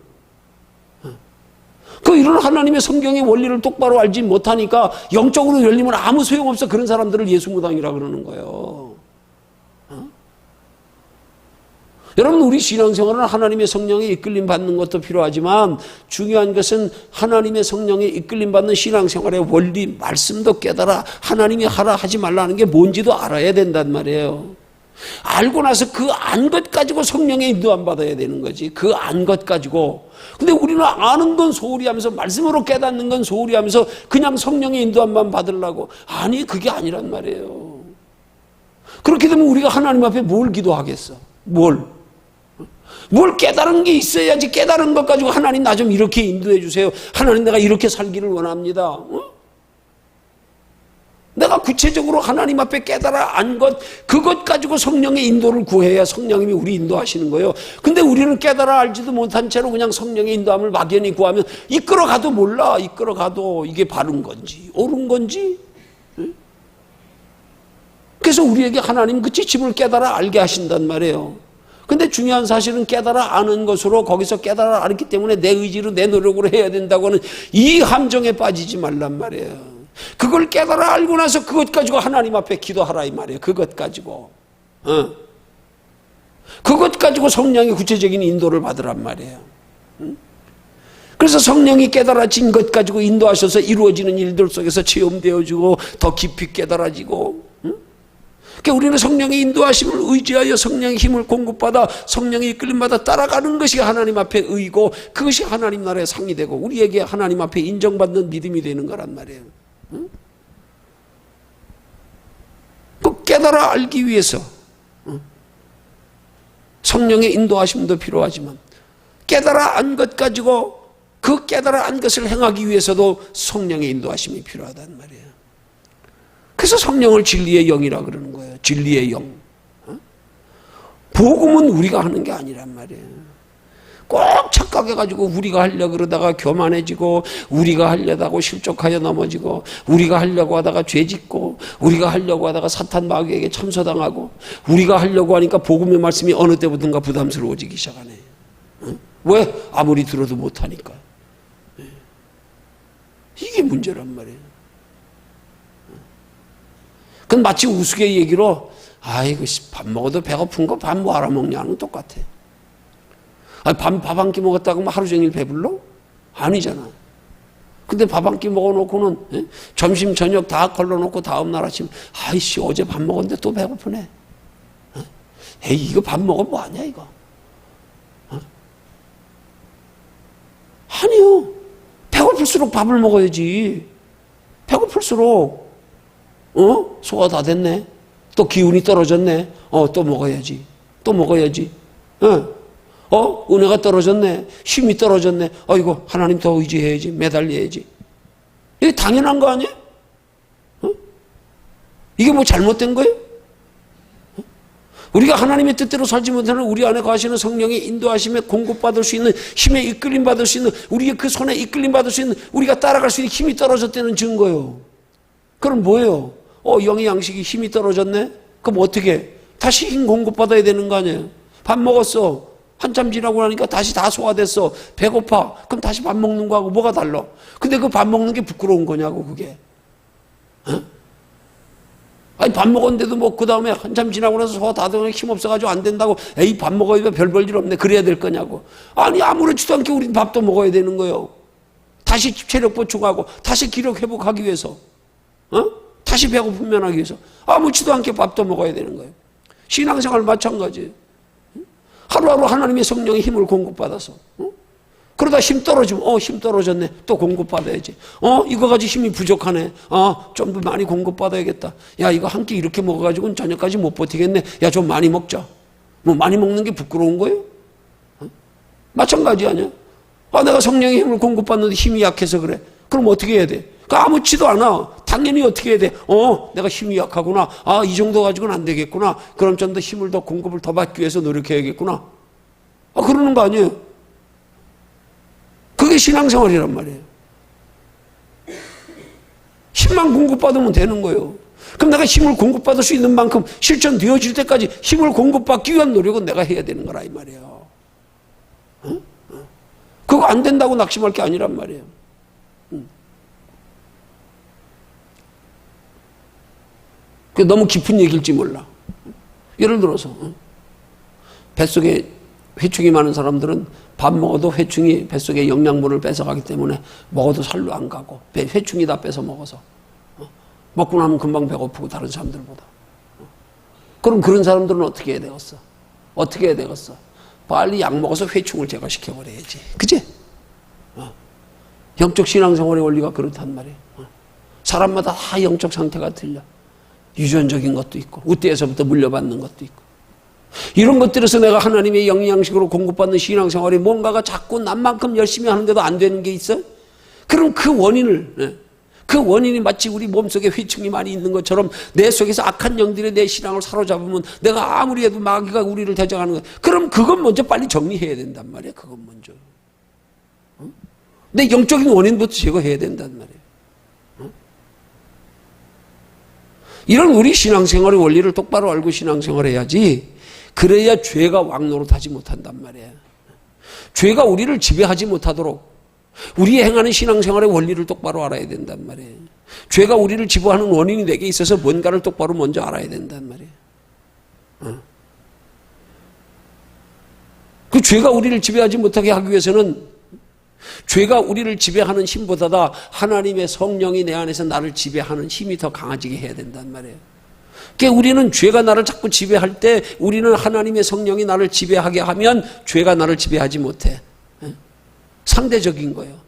이런 하나님의 성경의 원리를 똑바로 알지 못하니까 영적으로 열리면 아무 소용없어. 그런 사람들을 예수무당이라 그러는 거예요. 여러분, 우리 신앙생활은 하나님의 성령에 이끌림 받는 것도 필요하지만 중요한 것은 하나님의 성령에 이끌림 받는 신앙생활의 원리, 말씀도 깨달아 하나님이 하라 하지 말라는 게 뭔지도 알아야 된단 말이에요. 알고 나서 그 안 것 가지고 성령의 인도 안 받아야 되는 거지. 그 안 것 가지고. 근데 우리는 아는 건 소홀히 하면서, 말씀으로 깨닫는 건 소홀히 하면서 그냥 성령의 인도함만 받으려고. 아니, 그게 아니란 말이에요. 그렇게 되면 우리가 하나님 앞에 뭘 기도하겠어? 뭘 깨달은 게 있어야지. 깨달은 것 가지고 하나님 나 좀 이렇게 인도해 주세요. 하나님 내가 이렇게 살기를 원합니다. 어? 내가 구체적으로 하나님 앞에 깨달아 안 것, 그것 가지고 성령의 인도를 구해야 성령님이 우리 인도하시는 거예요. 근데 우리는 깨달아 알지도 못한 채로 그냥 성령의 인도함을 막연히 구하면 이끌어가도 몰라. 이끌어가도 이게 바른 건지 옳은 건지. 그래서 우리에게 하나님 그 지침을 깨달아 알게 하신단 말이에요. 근데 중요한 사실은 깨달아 아는 것으로, 거기서 깨달아 알기 때문에 내 의지로 내 노력으로 해야 된다고 하는 이 함정에 빠지지 말란 말이에요. 그걸 깨달아 알고 나서 그것 가지고 하나님 앞에 기도하라 이 말이에요. 그것 가지고. 그것 가지고 성령의 구체적인 인도를 받으란 말이에요. 그래서 성령이 깨달아진 것 가지고 인도하셔서 이루어지는 일들 속에서 체험되어지고 더 깊이 깨달아지고. 그러니까 우리는 성령의 인도하심을 의지하여 성령의 힘을 공급받아 성령의 이끌림받아 따라가는 것이 하나님 앞에 의고, 그것이 하나님 나라의 상이 되고 우리에게 하나님 앞에 인정받는 믿음이 되는 거란 말이에요. 그 깨달아 알기 위해서 성령의 인도하심도 필요하지만 깨달아 안 것 가지고 그 깨달아 안 것을 행하기 위해서도 성령의 인도하심이 필요하단 말이에요. 그래서 성령을 진리의 영이라 그러는 거예요. 진리의 영. 복음은 우리가 하는 게 아니란 말이에요. 꼭 착각해가지고 우리가 하려고 그러다가 교만해지고, 우리가 하려다고 실족하여 넘어지고, 우리가 하려고 하다가 죄짓고, 우리가 하려고 하다가 사탄 마귀에게 참소당하고, 우리가 하려고 하니까 복음의 말씀이 어느 때부턴가 부담스러워지기 시작하네. 왜? 아무리 들어도 못하니까. 이게 문제란 말이에요. 그건 마치 우스개 얘기로, 아이고, 밥 먹어도 배고픈 거 밥 뭐 알아먹냐는 똑같아. 밥 한 끼 먹었다고 하루 종일 배불러? 아니잖아. 근데 밥 한 끼 먹어놓고는 점심 저녁 다 걸러놓고 다음날 아침, 아이씨 어제 밥 먹었는데 또 배고프네. 에이 이거 밥 먹으면 뭐하냐 이거. 아니요. 배고플수록 밥을 먹어야지. 배고플수록 소화 다 됐네. 또 기운이 떨어졌네. 또 먹어야지. 또 먹어야지. 은혜가 떨어졌네. 힘이 떨어졌네. 이거 하나님 더 의지해야지. 매달려야지. 이게 당연한 거 아니에요? 이게 뭐 잘못된 거예요? 우리가 하나님의 뜻대로 살지 못하는 우리 안에 거하시는 성령의 인도하심에 공급받을 수 있는, 힘에 이끌림 받을 수 있는, 우리의 그 손에 이끌림 받을 수 있는, 우리가 따라갈 수 있는 힘이 떨어졌다는 증거예요. 그럼 뭐예요? 영의 양식이 힘이 떨어졌네? 그럼 어떻게? 다시 힘 공급받아야 되는 거 아니에요? 밥 먹었어. 한참 지나고 나니까 다시 다 소화됐어. 배고파. 그럼 다시 밥 먹는 거하고 뭐가 달라? 근데 그 밥 먹는 게 부끄러운 거냐고, 그게. 아니, 밥 먹었는데도 뭐, 그 다음에 한참 지나고 나서 소화 다 되면 힘 없어가지고 안 된다고, 에이, 밥 먹어야 별 볼 일 없네. 그래야 될 거냐고. 아니, 아무렇지도 않게 우리는 밥도 먹어야 되는 거예요. 다시 체력 보충하고, 다시 기력 회복하기 위해서. 다시 배고픔 면하기 위해서. 아무렇지도 않게 밥도 먹어야 되는 거예요. 신앙생활 마찬가지예요. 하루하루 하나님의 성령의 힘을 공급받아서. 그러다 힘 떨어지면, 힘 떨어졌네. 또 공급받아야지. 이거 가지고 힘이 부족하네. 좀 더 많이 공급받아야겠다. 야, 이거 한 끼 이렇게 먹어가지고는 저녁까지 못 버티겠네. 야, 좀 많이 먹자. 뭐, 많이 먹는 게 부끄러운 거예요? 마찬가지 아니야? 내가 성령의 힘을 공급받는데 힘이 약해서 그래. 그럼 어떻게 해야 돼? 아무렇지도 않아. 당연히 어떻게 해야 돼? 내가 힘이 약하구나. 이 정도 가지고는 안 되겠구나. 그럼 좀 더 힘을 더 공급을 더 받기 위해서 노력해야겠구나. 그러는 거 아니에요? 그게 신앙생활이란 말이에요. 힘만 공급받으면 되는 거예요. 그럼 내가 힘을 공급받을 수 있는 만큼 실천되어질 때까지 힘을 공급받기 위한 노력은 내가 해야 되는 거라 이 말이에요. 그거 안 된다고 낙심할 게 아니란 말이에요. 너무 깊은 얘기일지 몰라. 예를 들어서 뱃속에 회충이 많은 사람들은 밥 먹어도 회충이 뱃속에 영양분을 뺏어가기 때문에 먹어도 살로 안 가고 회충이 다 뺏어 먹어서 먹고 나면 금방 배고프고 다른 사람들보다. 그럼 그런 사람들은 어떻게 해야 되겠어? 어떻게 해야 되겠어? 빨리 약 먹어서 회충을 제거시켜버려야지. 그치? 영적 신앙생활의 원리가 그렇단 말이에요. 사람마다 다 영적 상태가 틀려. 유전적인 것도 있고 우대에서부터 물려받는 것도 있고 이런 것들에서 내가 하나님의 영양식으로 공급받는 신앙생활이 뭔가가 자꾸 남만큼 열심히 하는데도 안 되는 게 있어? 그럼 그 원인이 마치 우리 몸속에 회충이 많이 있는 것처럼 내 속에서 악한 영들이 내 신앙을 사로잡으면 내가 아무리 해도 마귀가 우리를 대적하는 거야. 그럼 그건 먼저 빨리 정리해야 된단 말이야. 그건 먼저. 내 영적인 원인부터 제거해야 된단 말이에요. 이런 우리 신앙생활의 원리를 똑바로 알고 신앙생활을 해야지. 그래야 죄가 왕노릇하지 못한단 말이에요. 죄가 우리를 지배하지 못하도록 우리의 행하는 신앙생활의 원리를 똑바로 알아야 된단 말이에요. 죄가 우리를 지배하는 원인이 내게 있어서 뭔가를 똑바로 먼저 알아야 된단 말이에요. 그 죄가 우리를 지배하지 못하게 하기 위해서는 죄가 우리를 지배하는 힘보다 하나님의 성령이 내 안에서 나를 지배하는 힘이 더 강해지게 해야 된단 말이에요. 그러니까 우리는 죄가 나를 자꾸 지배할 때 우리는 하나님의 성령이 나를 지배하게 하면 죄가 나를 지배하지 못해. 상대적인 거예요.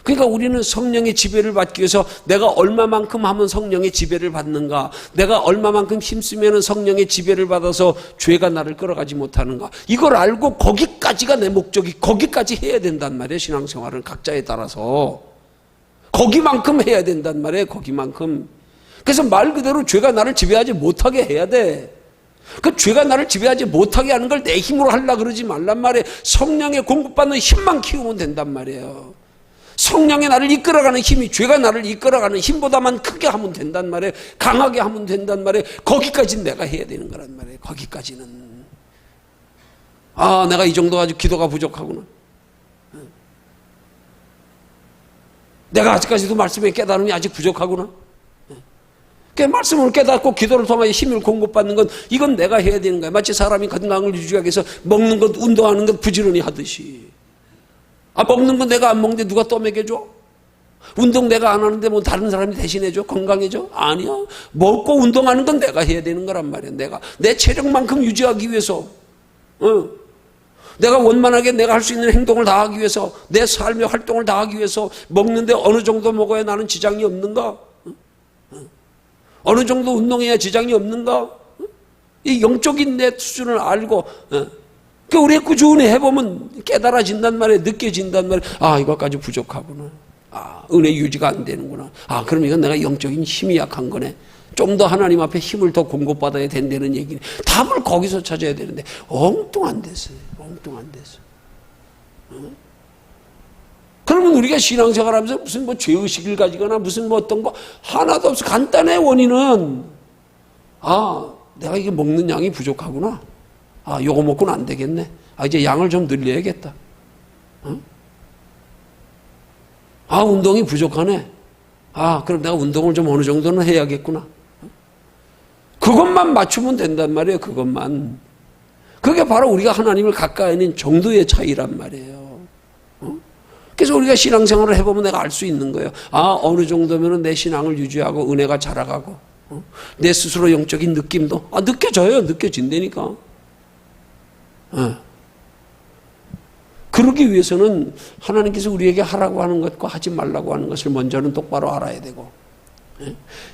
그러니까 우리는 성령의 지배를 받기 위해서 내가 얼마만큼 하면 성령의 지배를 받는가, 내가 얼마만큼 힘쓰면 성령의 지배를 받아서 죄가 나를 끌어가지 못하는가, 이걸 알고 거기까지가 내 목적이, 거기까지 해야 된단 말이에요. 신앙생활은 각자에 따라서 거기만큼 해야 된단 말이에요. 거기만큼. 그래서 말 그대로 죄가 나를 지배하지 못하게 해야 돼. 그 죄가 나를 지배하지 못하게 하는 걸 내 힘으로 하려고 그러지 말란 말이에요. 성령의 공급받는 힘만 키우면 된단 말이에요. 성령의 나를 이끌어가는 힘이 죄가 나를 이끌어가는 힘보다만 크게 하면 된단 말이에요. 강하게 하면 된단 말이에요. 거기까지는 내가 해야 되는 거란 말이에요. 거기까지는. 아, 내가 이 정도 아주 기도가 부족하구나. 내가 아직까지도 말씀에 깨달음이 아직 부족하구나. 그 말씀을 깨닫고 기도를 통하여 힘을 공급받는 건 이건 내가 해야 되는 거야. 마치 사람이 건강을 유지하기 위해서 먹는 것, 운동하는 것 부지런히 하듯이. 아, 먹는 건 내가 안 먹는데 누가 또 먹여줘? 운동 내가 안 하는데 뭐 다른 사람이 대신해줘? 건강해줘? 아니야. 먹고 운동하는 건 내가 해야 되는 거란 말이야. 내가 내 체력만큼 유지하기 위해서, 내가 원만하게 내가 할 수 있는 행동을 다 하기 위해서, 내 삶의 활동을 다 하기 위해서 먹는데 어느 정도 먹어야 나는 지장이 없는가? 어느 정도 운동해야 지장이 없는가? 이 영적인 내 수준을 알고, 그 우리 꾸준히 해보면 깨달아진단 말이에요. 느껴진단 말이에요. 아, 이것까지 부족하구나. 아, 은혜 유지가 안 되는구나. 아, 그럼 이건 내가 영적인 힘이 약한 거네. 좀 더 하나님 앞에 힘을 더 공급받아야 된다는 얘기네. 답을 거기서 찾아야 되는데 엉뚱한 데서. 그러면 우리가 신앙생활하면서 무슨 뭐 죄의식을 가지거나 무슨 뭐 어떤 거 하나도 없어. 간단해. 원인은 아, 내가 이게 먹는 양이 부족하구나. 아, 요거 먹고는 안 되겠네. 아, 이제 양을 좀 늘려야겠다. 아, 운동이 부족하네. 아, 그럼 내가 운동을 좀 어느 정도는 해야겠구나. 그것만 맞추면 된단 말이에요. 그것만. 그게 바로 우리가 하나님을 가까이 하는 정도의 차이란 말이에요. 그래서 우리가 신앙생활을 해보면 내가 알 수 있는 거예요. 아, 어느 정도면 내 신앙을 유지하고 은혜가 자라가고 내 스스로 영적인 느낌도 느껴져요. 느껴진다니까. 그러기 위해서는 하나님께서 우리에게 하라고 하는 것과 하지 말라고 하는 것을 먼저는 똑바로 알아야 되고,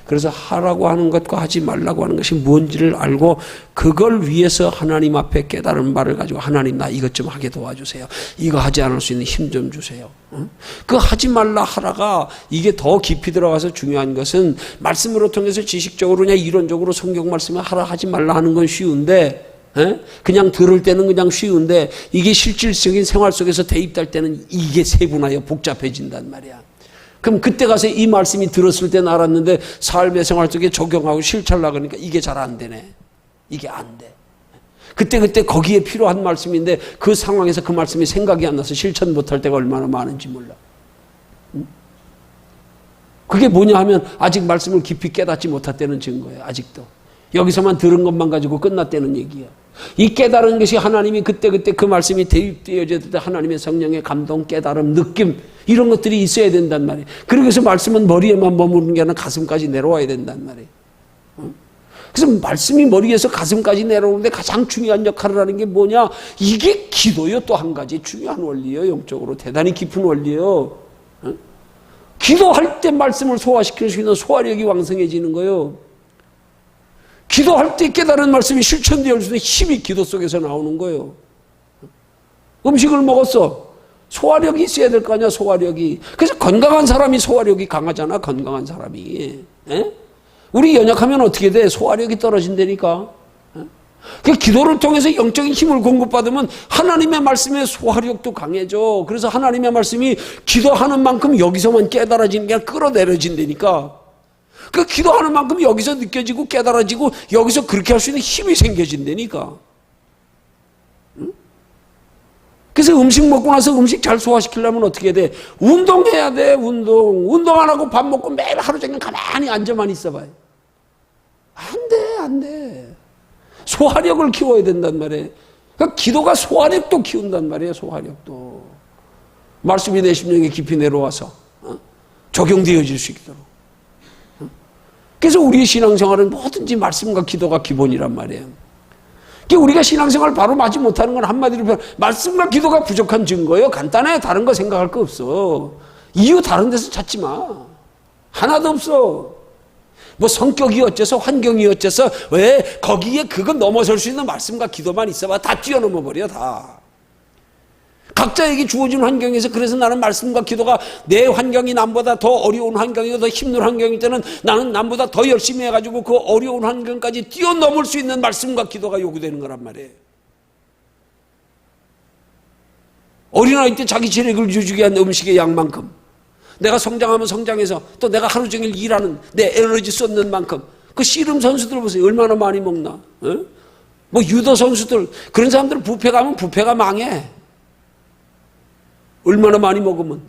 그래서 하라고 하는 것과 하지 말라고 하는 것이 뭔지를 알고 그걸 위해서 하나님 앞에 깨달은 바를 가지고 하나님 나 이것 좀 하게 도와주세요. 이거 하지 않을 수 있는 힘 좀 주세요. 그 하지 말라 하라가 이게 더 깊이 들어가서 중요한 것은 말씀으로 통해서 지식적으로 그냥 이론적으로 성경 말씀에 하라 하지 말라 하는 건 쉬운데, 그냥 들을 때는 그냥 쉬운데 이게 실질적인 생활 속에서 대입될 때는 이게 세분하여 복잡해진단 말이야. 그럼 그때 가서 이 말씀이 들었을 때는 알았는데 삶의 생활 속에 적용하고 실천하려고 하니까 이게 잘 안 되네. 이게 안 돼. 그때 거기에 필요한 말씀인데 그 상황에서 그 말씀이 생각이 안 나서 실천 못할 때가 얼마나 많은지 몰라. 그게 뭐냐 하면 아직 말씀을 깊이 깨닫지 못했다는 증거예요. 아직도. 여기서만 들은 것만 가지고 끝났다는 얘기야. 이 깨달은 것이 하나님이 그때그때 그 말씀이 대입되어질 때 하나님의 성령의 감동, 깨달음, 느낌 이런 것들이 있어야 된단 말이에요. 그래서 말씀은 머리에만 머무르는 게 아니라 가슴까지 내려와야 된단 말이에요. 그래서 말씀이 머리에서 가슴까지 내려오는데 가장 중요한 역할을 하는 게 뭐냐? 이게 기도요. 또 한 가지 중요한 원리예요. 영적으로 대단히 깊은 원리예요. 기도할 때 말씀을 소화시킬 수 있는 소화력이 왕성해지는 거예요. 기도할 때 깨달은 말씀이 실천되어 줄 수 있는 힘이 기도 속에서 나오는 거예요. 음식을 먹었어. 소화력이 있어야 될 거 아니야, 소화력이. 그래서 건강한 사람이 소화력이 강하잖아, 건강한 사람이. 에? 우리 연약하면 어떻게 돼? 소화력이 떨어진다니까. 그 기도를 통해서 영적인 힘을 공급받으면 하나님의 말씀의 소화력도 강해져. 그래서 하나님의 말씀이 기도하는 만큼 여기서만 깨달아지는 게 아니라 끌어내려진다니까. 그 기도하는 만큼 여기서 느껴지고 깨달아지고 여기서 그렇게 할 수 있는 힘이 생겨진다니까. 그래서 음식 먹고 나서 음식 잘 소화시키려면 어떻게 돼? 운동해야 돼. 운동 안 하고 밥 먹고 매일 하루 종일 가만히 앉아만 있어봐요. 안 돼. 소화력을 키워야 된단 말이에요. 그러니까 기도가 소화력도 키운단 말이에요. 소화력도. 말씀이 내 심령에 깊이 내려와서 적용되어질 수 있도록. 그래서 우리의 신앙생활은 뭐든지 말씀과 기도가 기본이란 말이에요. 우리가 신앙생활 바로 맞지 못하는 건 한마디로 말씀과 기도가 부족한 증거예요. 간단해. 다른 거 생각할 거 없어. 이유 다른 데서 찾지 마. 하나도 없어. 뭐 성격이 어째서 환경이 어째서 왜 거기에 그거 넘어설 수 있는 말씀과 기도만 있어봐. 다 뛰어넘어 버려 다. 각자에게 주어진 환경에서 그래서 나는 말씀과 기도가 내 환경이 남보다 더 어려운 환경이고 더 힘든 환경일 때는 나는 남보다 더 열심히 해가지고 그 어려운 환경까지 뛰어넘을 수 있는 말씀과 기도가 요구되는 거란 말이에요. 어린아이 때 자기 체력을 유지하기 위한 음식의 양만큼 내가 성장하면 성장해서 또 내가 하루 종일 일하는 내 에너지 쏟는 만큼 그 씨름 선수들 보세요. 얼마나 많이 먹나. 어? 뭐 유도 선수들 그런 사람들은 뷔페 가면 뷔페가 망해. 얼마나 많이 먹으면.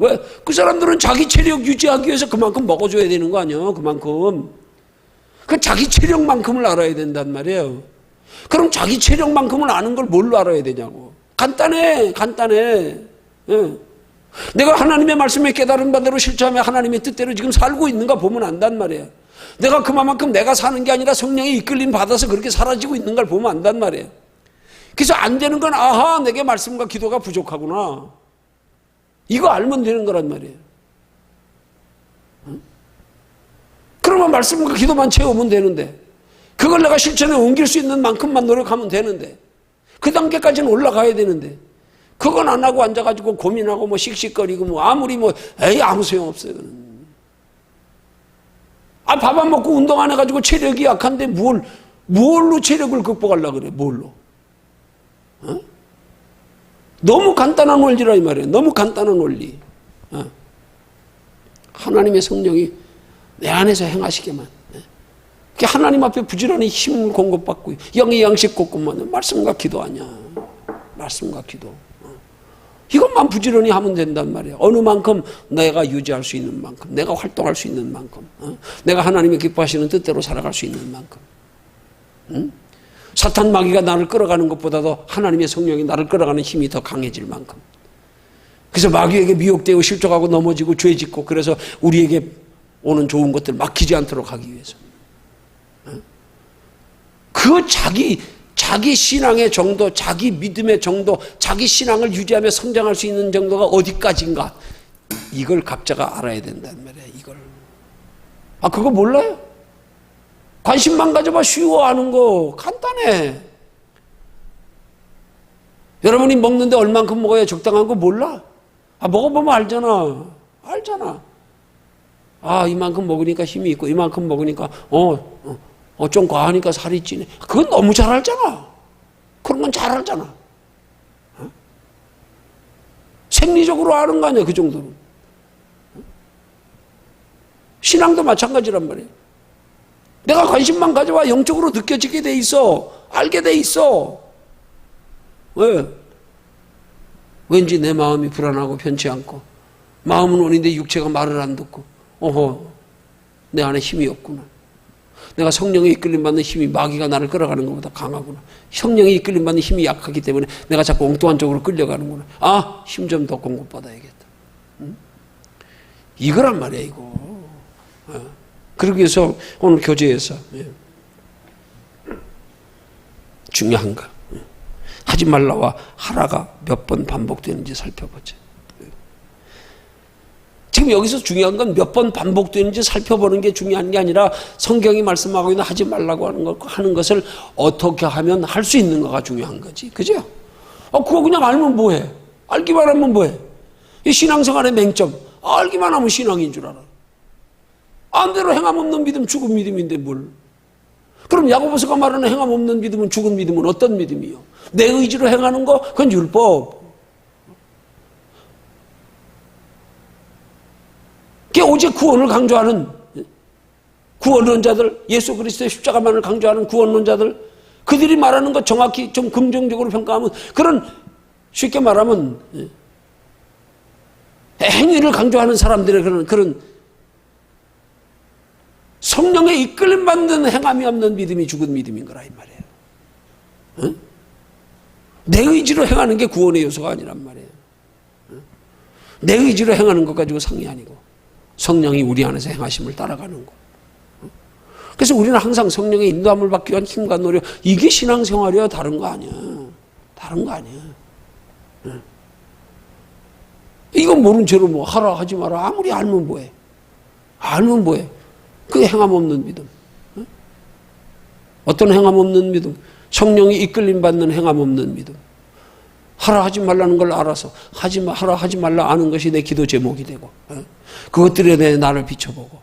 왜? 그 사람들은 자기 체력 유지하기 위해서 그만큼 먹어줘야 되는 거 아니야. 그만큼. 그 자기 체력만큼을 알아야 된단 말이에요. 그럼 자기 체력만큼을 아는 걸 뭘로 알아야 되냐고. 간단해. 예. 내가 하나님의 말씀에 깨달은 바대로 실천하며 하나님의 뜻대로 지금 살고 있는가 보면 안단 말이에요. 내가 그만큼 내가 사는 게 아니라 성령의 이끌림 받아서 그렇게 사라지고 있는 걸 보면 안단 말이에요. 그래서 안 되는 건 아하 내게 말씀과 기도가 부족하구나. 이거 알면 되는 거란 말이에요. 그러면 말씀과 기도만 채우면 되는데 그걸 내가 실천에 옮길 수 있는 만큼만 노력하면 되는데 그 단계까지는 올라가야 되는데 그건 안 하고 앉아가지고 고민하고 뭐 씩씩거리고 뭐 아무리 뭐 아무 소용없어요. 밥 안 먹고 운동 안 해가지고 체력이 약한데 뭘로 체력을 극복하려고 그래. 뭘로. 어? 너무 간단한 원리라 이 말이에요. 너무 간단한 원리. 하나님의 성령이 내 안에서 행하시게만. 하나님 앞에 부지런히 힘을 공급받고 영의 양식 공급만 말씀과 기도 아니야. 말씀과 기도. 이것만 부지런히 하면 된단 말이에요. 어느 만큼 내가 유지할 수 있는 만큼, 내가 활동할 수 있는 만큼, 내가 하나님의 기뻐하시는 뜻대로 살아갈 수 있는 만큼. 사탄 마귀가 나를 끌어가는 것보다도 하나님의 성령이 나를 끌어가는 힘이 더 강해질 만큼. 그래서 마귀에게 미혹되고 실족하고 넘어지고 죄 짓고 그래서 우리에게 오는 좋은 것들 막히지 않도록 하기 위해서. 그 자기 신앙의 정도, 자기 믿음의 정도, 자기 신앙을 유지하며 성장할 수 있는 정도가 어디까지인가. 이걸 각자가 알아야 된다는 말이에요. 이걸. 그거 몰라요? 관심만 가져봐. 쉬워 하는 거. 간단해. 여러분이 먹는데 얼만큼 먹어야 적당한 거 몰라? 먹어보면 알잖아. 이만큼 먹으니까 힘이 있고 이만큼 먹으니까 좀 과하니까 살이 찌네. 그건 너무 잘 알잖아. 그런 건 잘 알잖아. 생리적으로 아는 거 아니야. 그 정도는. 신앙도 마찬가지란 말이에요. 내가 관심만 가져와 영적으로 느껴지게 돼 있어. 알게 돼 있어. 왜? 왠지 내 마음이 불안하고 편치 않고 마음은 원인데 육체가 말을 안 듣고 내 안에 힘이 없구나. 내가 성령의 이끌림 받는 힘이 마귀가 나를 끌어가는 것보다 강하구나. 성령의 이끌림 받는 힘이 약하기 때문에 내가 자꾸 엉뚱한 쪽으로 끌려가는구나. 아, 힘 좀 더 공급받아야겠다. 이거란 말이야, 이거. 그러기 위해서 오늘 교제에서 중요한 거. 하지 말라와 하라가 몇 번 반복되는지 살펴보자. 지금 여기서 중요한 건 몇 번 반복되는지 살펴보는 게 중요한 게 아니라 성경이 말씀하고 있는 하지 말라고 하는 것을 어떻게 하면 할 수 있는가가 중요한 거지. 그죠? 그거 그냥 알면 뭐해? 알기만 하면 뭐해? 이 신앙생활의 맹점. 알기만 하면 신앙인 줄 알아. 안대로 행함 없는 믿음 죽은 믿음인데 뭘. 그럼 야고보서가 말하는 행함 없는 믿음은 죽은 믿음은 어떤 믿음이요? 내 의지로 행하는 거 그건 율법. 그게 오직 구원을 강조하는 구원론자들, 예수 그리스도의 십자가만을 강조하는 구원론자들, 그들이 말하는 것 정확히 좀 긍정적으로 평가하면 그런, 쉽게 말하면 행위를 강조하는 사람들의 그런 성령의 이끌림 받는 행함이 없는 믿음이 죽은 믿음인 거라 이 말이에요. 응? 내 의지로 행하는 게 구원의 요소가 아니란 말이에요. 응? 내 의지로 행하는 것 가지고 상이 아니고 성령이 우리 안에서 행하심을 따라가는 거. 응? 그래서 우리는 항상 성령의 인도함을 받기 위한 힘과 노력, 이게 신앙생활이야. 다른 거 아니야. 다른 거 아니야. 응? 이건 모른 채로 뭐 하라 하지 마라 아무리 알면 뭐해. 알면 뭐해. 그게 행함 없는 믿음. 어떤 행함 없는 믿음? 성령이 이끌림 받는 행함 없는 믿음. 하라 하지 말라는 걸 알아서 하라 하지 말라 아는 것이 내 기도 제목이 되고, 그것들에 대해 나를 비춰보고,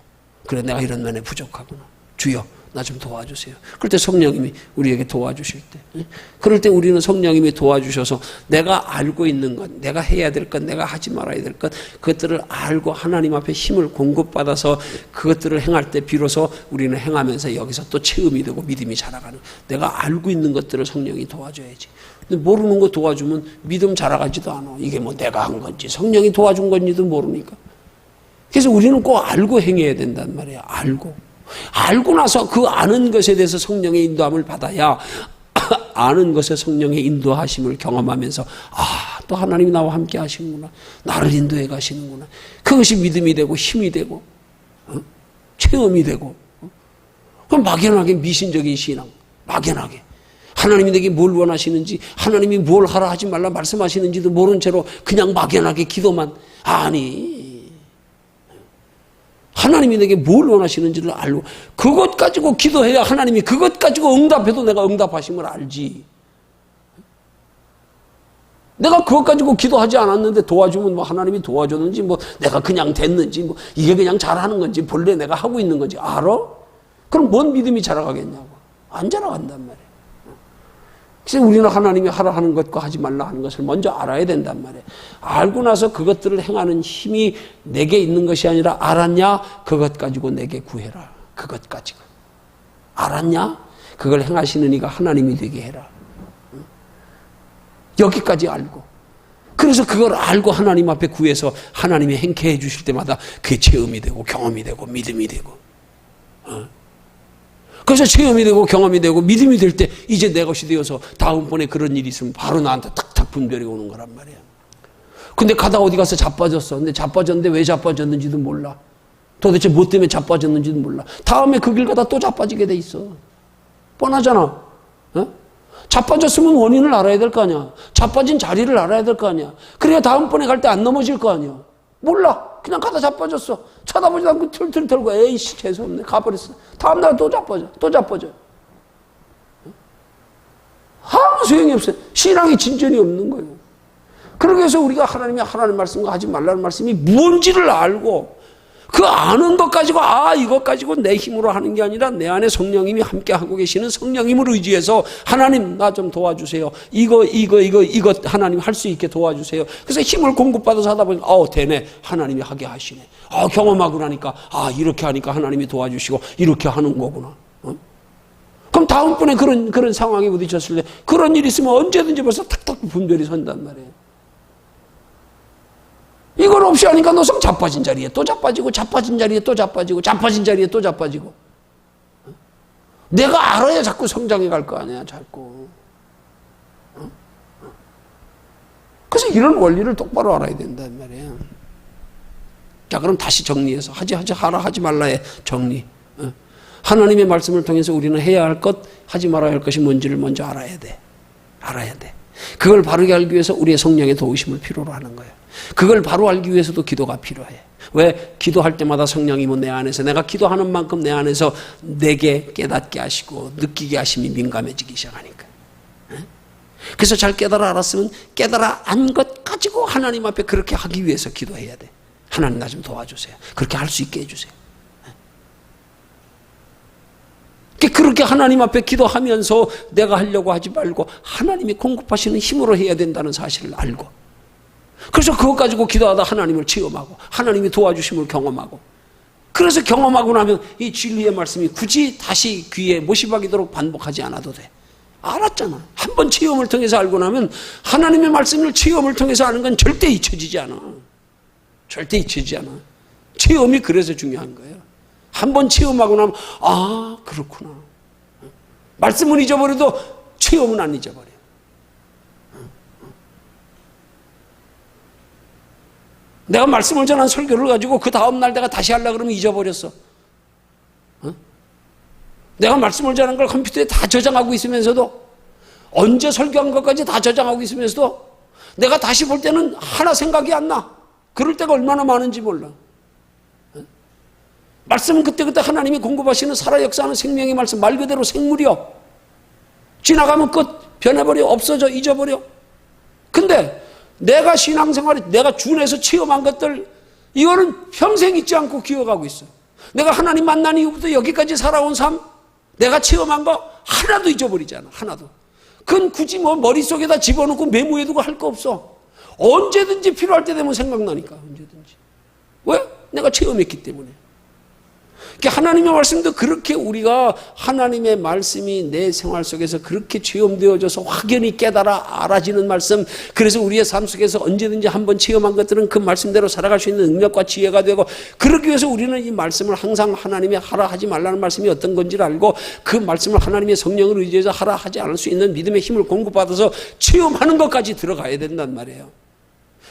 그래 내가 이런 면에 부족하구나. 주여 나 좀 도와주세요. 그럴 때 성령님이 우리에게 도와주실 때, 그럴 때 우리는 성령님이 도와주셔서 내가 알고 있는 것, 내가 해야 될 것, 내가 하지 말아야 될 것, 그것들을 알고 하나님 앞에 힘을 공급받아서 그것들을 행할 때 비로소 우리는 행하면서 여기서 또 체험이 되고 믿음이 자라가는, 내가 알고 있는 것들을 성령이 도와줘야지. 근데 모르는 거 도와주면 믿음 자라가지도 않아. 이게 뭐 내가 한 건지 성령이 도와준 건지도 모르니까. 그래서 우리는 꼭 알고 행해야 된단 말이야. 알고 나서 그 아는 것에 대해서 성령의 인도함을 받아야 아는 것에 성령의 인도하심을 경험하면서 또 하나님이 나와 함께 하시는구나. 나를 인도해 가시는구나. 그것이 믿음이 되고 힘이 되고 체험이 되고 그럼 막연하게 미신적인 신앙, 막연하게 하나님이 내게 뭘 원하시는지, 하나님이 뭘 하라 하지 말라 말씀하시는지도 모른 채로 그냥 막연하게 기도만, 아니 하나님이 내게 뭘 원하시는지를 알고 그것 가지고 기도해야 하나님이 그것 가지고 응답해도 내가 응답하심을 알지. 내가 그것 가지고 기도하지 않았는데 도와주면 뭐 하나님이 도와줬는지 뭐 내가 그냥 됐는지 뭐 이게 그냥 잘하는 건지 본래 내가 하고 있는 건지 알아? 그럼 뭔 믿음이 자라가겠냐고. 안 자라간단 말이에요. 그래서 우리는 하나님이 하라 하는 것과 하지 말라 하는 것을 먼저 알아야 된단 말이에요. 알고 나서 그것들을 행하는 힘이 내게 있는 것이 아니라 알았냐? 그것 가지고 내게 구해라. 그것 가지고. 알았냐? 그걸 행하시는 이가 하나님이 되게 해라. 여기까지 알고. 그래서 그걸 알고 하나님 앞에 구해서 하나님이 행케 해 주실 때마다 그게 체험이 되고 경험이 되고 믿음이 되고. 그래서 체험이 되고 경험이 되고 믿음이 될 때 이제 내 것이 되어서 다음번에 그런 일이 있으면 바로 나한테 탁탁 분별이 오는 거란 말이야. 근데 가다 어디 가서 자빠졌어. 근데 자빠졌는데 왜 자빠졌는지도 몰라. 도대체 뭐 때문에 자빠졌는지도 몰라. 다음에 그 길 가다 또 자빠지게 돼 있어. 뻔하잖아. 자빠졌으면 원인을 알아야 될 거 아니야. 자빠진 자리를 알아야 될 거 아니야. 그래야 다음번에 갈 때 안 넘어질 거 아니야. 몰라. 그냥 가다 자빠졌어. 쳐다보지도 않고 틀틀 털고 에이씨 재수없네. 가버렸어. 다음날 또 자빠져. 아무 소용이 없어요. 신앙의 진전이 없는 거예요. 그러기 위해서 우리가 하나님이 하라는 말씀과 하지 말라는 말씀이 뭔지를 알고 그 아는 것 가지고 이것 가지고 내 힘으로 하는 게 아니라 내 안에 성령님이 함께 하고 계시는 성령님을 의지해서 하나님 나 좀 도와주세요. 이거 하나님 할 수 있게 도와주세요. 그래서 힘을 공급받아서 하다 보니까 되네. 하나님이 하게 하시네. 경험하고 나니까 이렇게 하니까 하나님이 도와주시고 이렇게 하는 거구나. 그럼 다음번에 그런 상황에 부딪혔을 때 그런 일이 있으면 언제든지 벌써 탁탁 분별이 선단 말이에요. 이걸 없이 하니까 너성 자빠진 자리에 또 자빠지고 자빠진 자리에 또 자빠지고 자빠진 자리에 또 자빠지고 내가 알아야 자꾸 성장해 갈 거 아니야, 자꾸. 그래서 이런 원리를 똑바로 알아야 된단 말이에요. 자, 그럼 다시 정리해서 하라, 하지 말라의 정리. 하나님의 말씀을 통해서 우리는 해야 할 것, 하지 말아야 할 것이 뭔지를 먼저 알아야 돼. 알아야 돼. 그걸 바르게 알기 위해서 우리의 성령의 도우심을 필요로 하는 거예요. 그걸 바로 알기 위해서도 기도가 필요해. 왜? 기도할 때마다 성령이 내 안에서, 내가 기도하는 만큼 내 안에서 내게 깨닫게 하시고 느끼게 하심이 민감해지기 시작하니까. 그래서 잘 깨달아 알았으면 깨달아 안 것 가지고 하나님 앞에 그렇게 하기 위해서 기도해야 돼. 하나님 나 좀 도와주세요. 그렇게 할 수 있게 해주세요. 그렇게 하나님 앞에 기도하면서 내가 하려고 하지 말고 하나님이 공급하시는 힘으로 해야 된다는 사실을 알고, 그래서 그것 가지고 기도하다 하나님을 체험하고 하나님이 도와주심을 경험하고, 그래서 경험하고 나면 이 진리의 말씀이 굳이 다시 귀에 못이 박이도록 반복하지 않아도 돼. 알았잖아. 한번 체험을 통해서 알고 나면 하나님의 말씀을 체험을 통해서 아는 건 절대 잊혀지지 않아. 절대 잊혀지지 않아. 체험이 그래서 중요한 거예요. 한번 체험하고 나면 아, 그렇구나. 말씀은 잊어버려도 체험은 안 잊어버려. 내가 말씀을 전한 설교를 가지고 그 다음날 내가 다시 하려고 그러면 잊어버렸어. 내가 말씀을 전한 걸 컴퓨터에 다 저장하고 있으면서도, 언제 설교한 것까지 다 저장하고 있으면서도 내가 다시 볼 때는 하나 생각이 안 나. 그럴 때가 얼마나 많은지 몰라. 말씀은 그때그때 하나님이 공급하시는 살아 역사하는 생명의 말씀, 말 그대로 생물이요. 지나가면 끝, 변해버려, 없어져, 잊어버려. 근데 내가 신앙생활에 내가 준해서 체험한 것들, 이거는 평생 잊지 않고 기억하고 있어. 내가 하나님 만난 이후부터 여기까지 살아온 삶, 내가 체험한 거 하나도 잊어버리지 않아. 하나도. 그건 굳이 뭐 머릿속에다 집어넣고 메모해두고 할 거 없어. 언제든지 필요할 때 되면 생각나니까. 언제든지. 왜? 내가 체험했기 때문에. 하나님의 말씀도 그렇게 우리가 하나님의 말씀이 내 생활 속에서 그렇게 체험되어져서 확연히 깨달아 알아지는 말씀, 그래서 우리의 삶 속에서 언제든지 한번 체험한 것들은 그 말씀대로 살아갈 수 있는 능력과 지혜가 되고, 그러기 위해서 우리는 이 말씀을 항상 하나님의 하라 하지 말라는 말씀이 어떤 건지를 알고 그 말씀을 하나님의 성령을 의지해서 하라 하지 않을 수 있는 믿음의 힘을 공급받아서 체험하는 것까지 들어가야 된단 말이에요.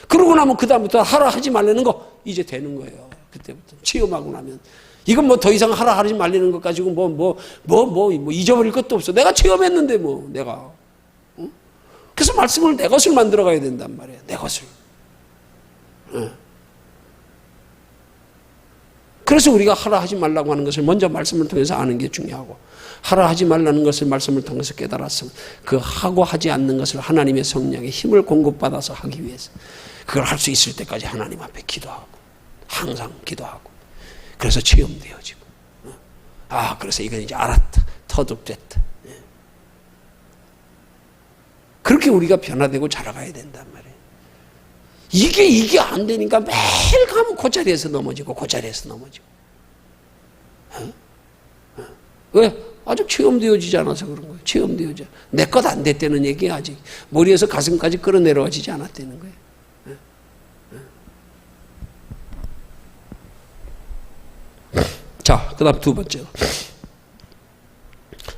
그러고 나면 그 다음부터 하라 하지 말라는 거 이제 되는 거예요. 그때부터 체험하고 나면 이건 뭐 더 이상 하라 하지 말라는 것 가지고 뭐 잊어버릴 것도 없어. 내가 체험했는데 뭐 내가. 응? 그래서 말씀을 내 것을 만들어 가야 된단 말이에요. 내 것을. 응. 그래서 우리가 하라 하지 말라고 하는 것을 먼저 말씀을 통해서 아는 게 중요하고, 하라 하지 말라는 것을 말씀을 통해서 깨달았으면 그 하고 하지 않는 것을 하나님의 성령의 힘을 공급받아서 하기 위해서 그걸 할 수 있을 때까지 하나님 앞에 기도하고, 항상 기도하고, 그래서 체험되어지고, 아, 그래서 이건 이제 알았다, 터득됐다. 그렇게 우리가 변화되고 자라가야 된단 말이에요. 이게 안 되니까 매일 가면 그 자리에서 넘어지고 그 자리에서 넘어지고. 왜? 아직 체험되어지지 않아서 그런 거예요. 체험되어져. 내 것 안 됐다는 얘기야. 아직 머리에서 가슴까지 끌어내려와지지 않았다는 거예요. 자, 그 다음 두 번째로,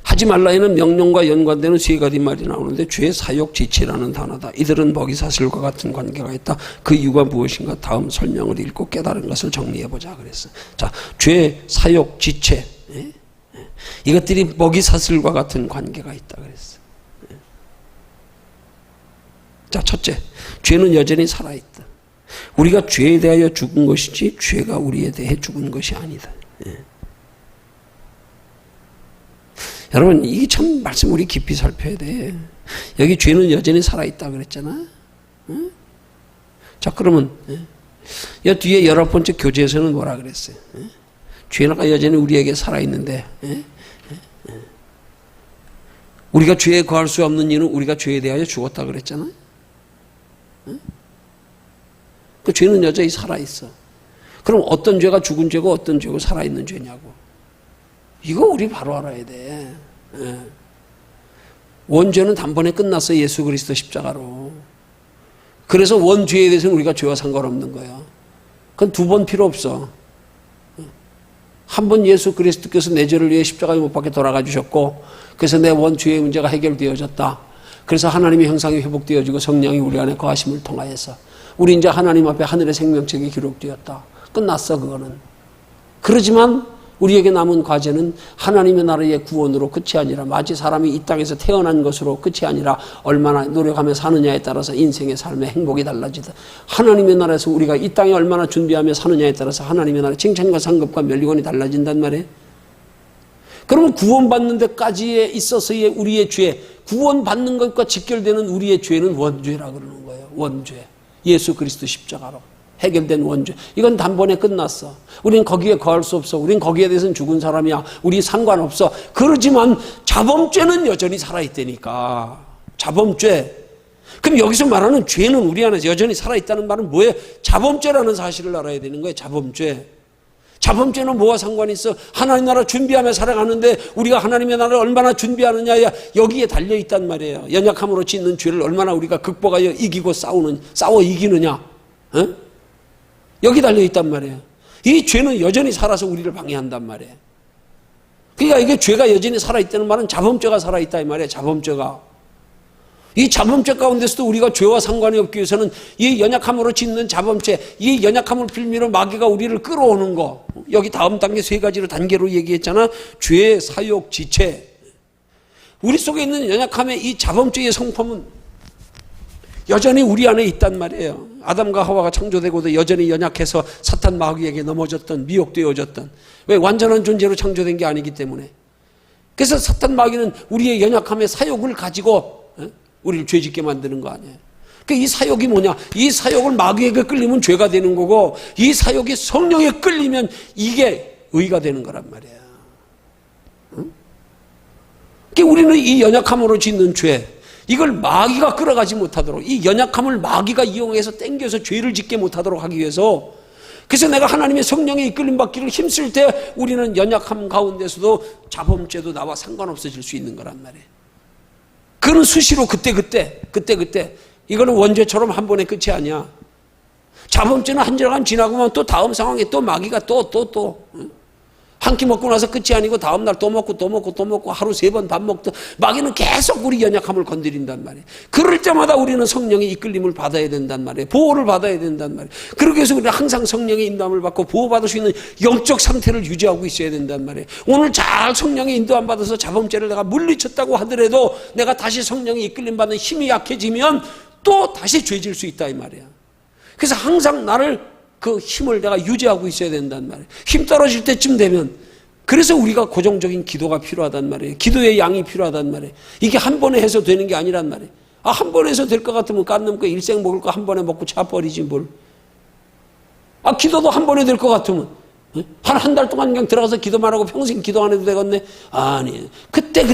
하지 말라에는 명령과 연관되는 세 가지 말이 나오는데, 죄, 사욕, 지체라는 단어다. 이들은 먹이사슬과 같은 관계가 있다. 그 이유가 무엇인가? 다음 설명을 읽고 깨달은 것을 정리해보자 그랬어. 자, 죄, 사욕, 지체, 이것들이 먹이사슬과 같은 관계가 있다 그랬어. 자, 첫째, 죄는 여전히 살아있다. 우리가 죄에 대하여 죽은 것이지 죄가 우리에 대해 죽은 것이 아니다. 여러분, 이게 참 말씀 우리 깊이 살펴야 돼. 여기 죄는 여전히 살아있다 그랬잖아. 자, 그러면 이 뒤에 19번째 교재에서는 뭐라 그랬어요? 죄가 여전히 우리에게 살아있는데, 우리가 죄에 거할 수 없는 이유는 우리가 죄에 대하여 죽었다 그랬잖아. 그 죄는 여전히 살아있어. 그럼 어떤 죄가 죽은 죄고 어떤 죄고 살아있는 죄냐고. 이거 우리 바로 알아야 돼. 원죄는 단번에 끝났어. 예수 그리스도 십자가로. 그래서 원죄에 대해서는 우리가 죄와 상관없는 거예요. 그건 두 번 필요 없어. 한번 예수 그리스도께서 내 죄를 위해 십자가에 못 박혀 돌아가 주셨고, 그래서 내 원죄의 문제가 해결되어졌다. 그래서 하나님의 형상이 회복되어지고 성령이 우리 안에 거하심을 통하여서 우리 이제 하나님 앞에 하늘의 생명책이 기록되었다. 끝났어, 그거는. 그러지만 우리에게 남은 과제는 하나님의 나라의 구원으로 끝이 아니라, 마치 사람이 이 땅에서 태어난 것으로 끝이 아니라 얼마나 노력하며 사느냐에 따라서 인생의 삶의 행복이 달라지다. 하나님의 나라에서 우리가 이 땅에 얼마나 준비하며 사느냐에 따라서 하나님의 나라의 칭찬과 상급과 면류관이 달라진단 말이에요. 그러면 구원받는 데까지에 있어서의 우리의 죄, 구원받는 것과 직결되는 우리의 죄는 원죄라고 그러는 거예요. 원죄. 예수 그리스도 십자가로 해결된 원죄. 이건 단번에 끝났어. 우린 거기에 거할 수 없어. 우린 거기에 대해서는 죽은 사람이야. 우리 상관없어. 그러지만 자범죄는 여전히 살아있다니까. 자범죄. 그럼 여기서 말하는 죄는 우리 안에서 여전히 살아있다는 말은 뭐예요? 자범죄라는 사실을 알아야 되는 거예요. 자범죄. 자범죄는 뭐와 상관이 있어? 하나님 나라 준비하며 살아가는데 우리가 하나님의 나라를 얼마나 준비하느냐야 여기에 달려있단 말이에요. 연약함으로 짓는 죄를 얼마나 우리가 극복하여 이기고 싸워 이기느냐. 어? 여기 달려있단 말이에요. 이 죄는 여전히 살아서 우리를 방해한단 말이에요. 그러니까 이게 죄가 여전히 살아있다는 말은 자범죄가 살아있다 이 말이에요. 자범죄가. 이 자범죄 가운데서도 우리가 죄와 상관이 없기 위해서는 이 연약함으로 짓는 자범죄, 이 연약함을 빌미로 마귀가 우리를 끌어오는 거. 여기 다음 단계 세 가지로 단계로 얘기했잖아. 죄, 사욕, 지체. 우리 속에 있는 연약함의 이 자범죄의 성품은 여전히 우리 안에 있단 말이에요. 아담과 하와가 창조되고도 여전히 연약해서 사탄 마귀에게 넘어졌던, 미혹되어졌던. 왜? 완전한 존재로 창조된 게 아니기 때문에. 그래서 사탄 마귀는 우리의 연약함의 사욕을 가지고 우리를 죄짓게 만드는 거 아니에요. 이 사욕이 뭐냐? 이 사욕을 마귀에게 끌리면 죄가 되는 거고, 이 사욕이 성령에 끌리면 이게 의가 되는 거란 말이에요. 응? 우리는 이 연약함으로 짓는 죄, 이걸 마귀가 끌어가지 못하도록, 이 연약함을 마귀가 이용해서 땡겨서 죄를 짓게 못하도록 하기 위해서, 그래서 내가 하나님의 성령에 이끌림 받기를 힘쓸 때 우리는 연약함 가운데서도 자범죄도 나와 상관없어질 수 있는 거란 말이에요. 그는 수시로 그때 이거는 원죄처럼 한 번의 끝이 아니야. 자범죄는 한 주간 지나고만 또 다음 상황에 또 마귀가 또 한 끼 먹고 나서 끝이 아니고 다음 날 또 먹고 하루 3번 밥 먹던 마귀는 계속 우리 연약함을 건드린단 말이에요. 그럴 때마다 우리는 성령의 이끌림을 받아야 된단 말이에요. 보호를 받아야 된단 말이에요. 그러기 위해서 우리는 항상 성령의 인도함을 받고 보호받을 수 있는 영적 상태를 유지하고 있어야 된단 말이에요. 오늘 잘 성령의 인도함 받아서 자범죄를 내가 물리쳤다고 하더라도 내가 다시 성령의 이끌림 받는 힘이 약해지면 또 다시 죄질 수 있다 이 말이야. 그래서 항상 나를 그 힘을 내가 유지하고 있어야 된단 말이에요. 힘 떨어질 때쯤 되면, 그래서 우리가 고정적인 기도가 필요하단 말이에요. 기도의 양이 필요하단 말이에요. 이게 한 번에 해서 되는 게 아니란 말이에요. 한 번에 해서 될 것 같으면 깐놈 거 일생 먹을 거 한 번에 먹고 차버리지 뭘. 기도도 한 번에 될 것 같으면 한 달 동안 그냥 들어가서 기도만 하고 평생 기도 안 해도 되겠네. 아니, 그때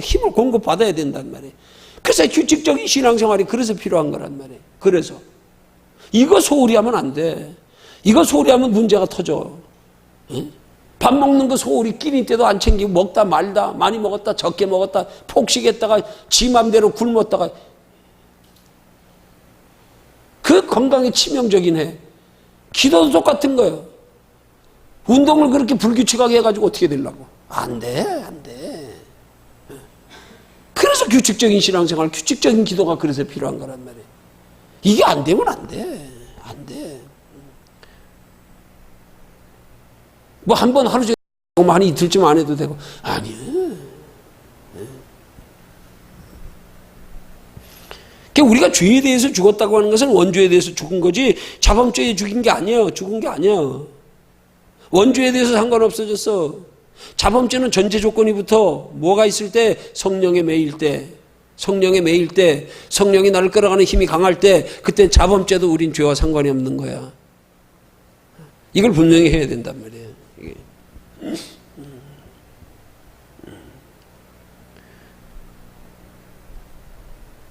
힘을 공급받아야 된단 말이에요. 그래서 규칙적인 신앙생활이 그래서 필요한 거란 말이에요. 그래서 이거 소홀히 하면 안 돼. 이거 소홀히 하면 문제가 터져. 밥 먹는 거 소홀히 끼니 때도 안 챙기고 먹다 말다, 많이 먹었다 적게 먹었다 폭식했다가 지 맘대로 굶었다가, 그 건강에 치명적인 해. 기도도 똑같은 거예요. 운동을 그렇게 불규칙하게 해가지고 어떻게 되려고. 안 돼. 그래서 규칙적인 신앙생활, 규칙적인 기도가 그래서 필요한 거란 말이에요. 이게 안 되면 안 돼. 뭐 한 번 하루 종일 한 이틀쯤 안 해도 되고. 아니에요. 우리가 죄에 대해서 죽었다고 하는 것은 원죄에 대해서 죽은 거지 자범죄에 죽은 게 아니에요. 원죄에 대해서 상관없어졌어. 자범죄는 전제 조건이 붙어. 뭐가 있을 때? 성령에 매일 때, 성령이 나를 끌어가는 힘이 강할 때, 그때 자범죄도 우린 죄와 상관이 없는 거야. 이걸 분명히 해야 된단 말이에요.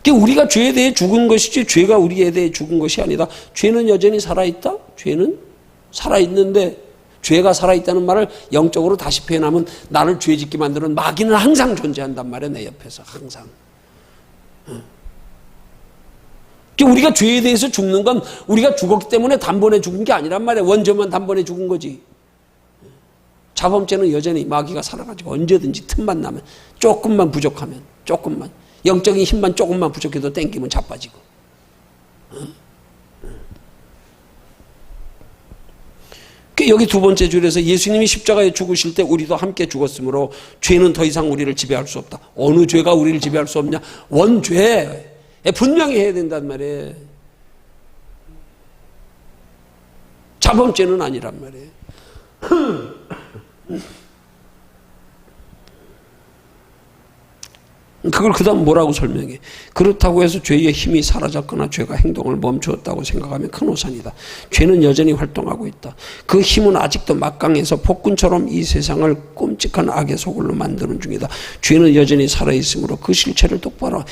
이게. 우리가 죄에 대해 죽은 것이지 죄가 우리에 대해 죽은 것이 아니다. 죄는 여전히 살아있다? 죄는 살아있는데, 죄가 살아있다는 말을 영적으로 다시 표현하면 나를 죄짓게 만드는 마귀는 항상 존재한단 말이야. 내 옆에서 항상. 우리가 죄에 대해서 죽는 건 우리가 죽었기 때문에 단번에 죽은 게 아니란 말이야. 원죄만 단번에 죽은 거지. 자범죄는 여전히 마귀가 살아가지고 언제든지 틈만 나면, 조금만 부족하면, 조금만, 영적인 힘만 조금만 부족해도 땡기면 자빠지고. 여기 두 번째 줄에서 예수님이 십자가에 죽으실 때 우리도 함께 죽었으므로 죄는 더 이상 우리를 지배할 수 없다. 어느 죄가 우리를 지배할 수 없냐? 원죄. 분명히 해야 된단 말이에요. 자범죄는 아니란 말이에요. 그걸 그 다음 뭐라고 설명해? 그렇다고 해서 죄의 힘이 사라졌거나 죄가 행동을 멈추었다고 생각하면 큰 오산이다. 죄는 여전히 활동하고 있다. 그 힘은 아직도 막강해서 폭군처럼 이 세상을 끔찍한 악의 소굴로 만드는 중이다. 죄는 여전히 살아있으므로 그 실체를 똑바로.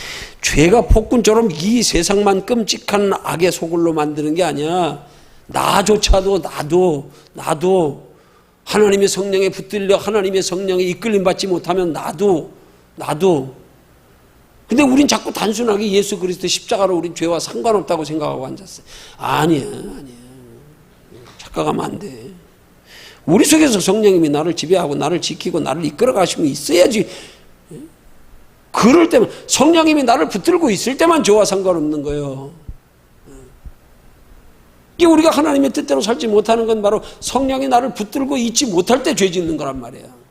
죄가 폭군처럼 이 세상만 끔찍한 악의 소굴로 만드는 게 아니야. 나조차도 나도 하나님의 성령에 붙들려 하나님의 성령에 이끌림 받지 못하면 나도 근데 우린 자꾸 단순하게 예수 그리스도 십자가로 우린 죄와 상관없다고 생각하고 앉았어요. 아니야. 착각하면 안 돼. 우리 속에서 성령님이 나를 지배하고 나를 지키고 나를 이끌어 가시면 있어야지. 그럴 때만, 성령님이 나를 붙들고 있을 때만 죄와 상관없는 거예요. 이게 우리가 하나님의 뜻대로 살지 못하는 건 바로 성령이 나를 붙들고 있지 못할 때 죄 짓는 거란 말이에요.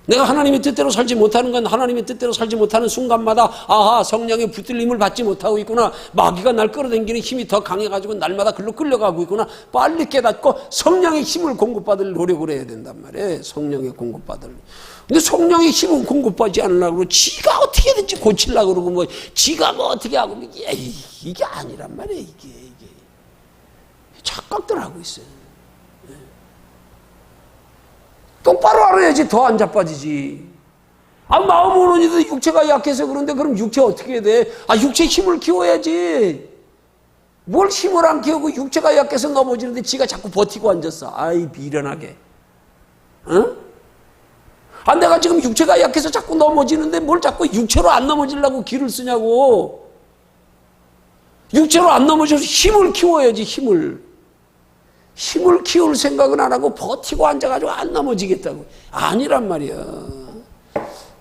내가 하나님의 뜻대로 살지 못하는 건 하나님의 뜻대로 살지 못하는 순간마다 아하, 성령의 붙들림을 받지 못하고 있구나. 마귀가 날 끌어당기는 힘이 더 강해가지고 날마다 글로 끌려가고 있구나. 빨리 깨닫고 성령의 힘을 공급받을 노력을 해야 된단 말이에요. 성령의 공급받을. 근데 성령의 힘은 공급받지 않으려고 그러고 지가 어떻게든지 고치려고 그러고 뭐 지가 뭐 어떻게 하고 이게 아니란 말이에요. 이게 착각들 하고 있어요. 똑바로 알아야지 더 안 자빠지지. 마음 오는이도 육체가 약해서 그런데 그럼 육체 어떻게 해야 돼? 육체 힘을 키워야지. 뭘 힘을 안 키우고 육체가 약해서 넘어지는데 지가 자꾸 버티고 앉았어. 아이 미련하게. 응? 내가 지금 육체가 약해서 자꾸 넘어지는데 뭘 자꾸 육체로 안 넘어지려고 기를 쓰냐고. 육체로 안 넘어져서 힘을 키워야지. 힘을 키울 생각은 안 하고 버티고 앉아가지고 안 넘어지겠다고. 아니란 말이야.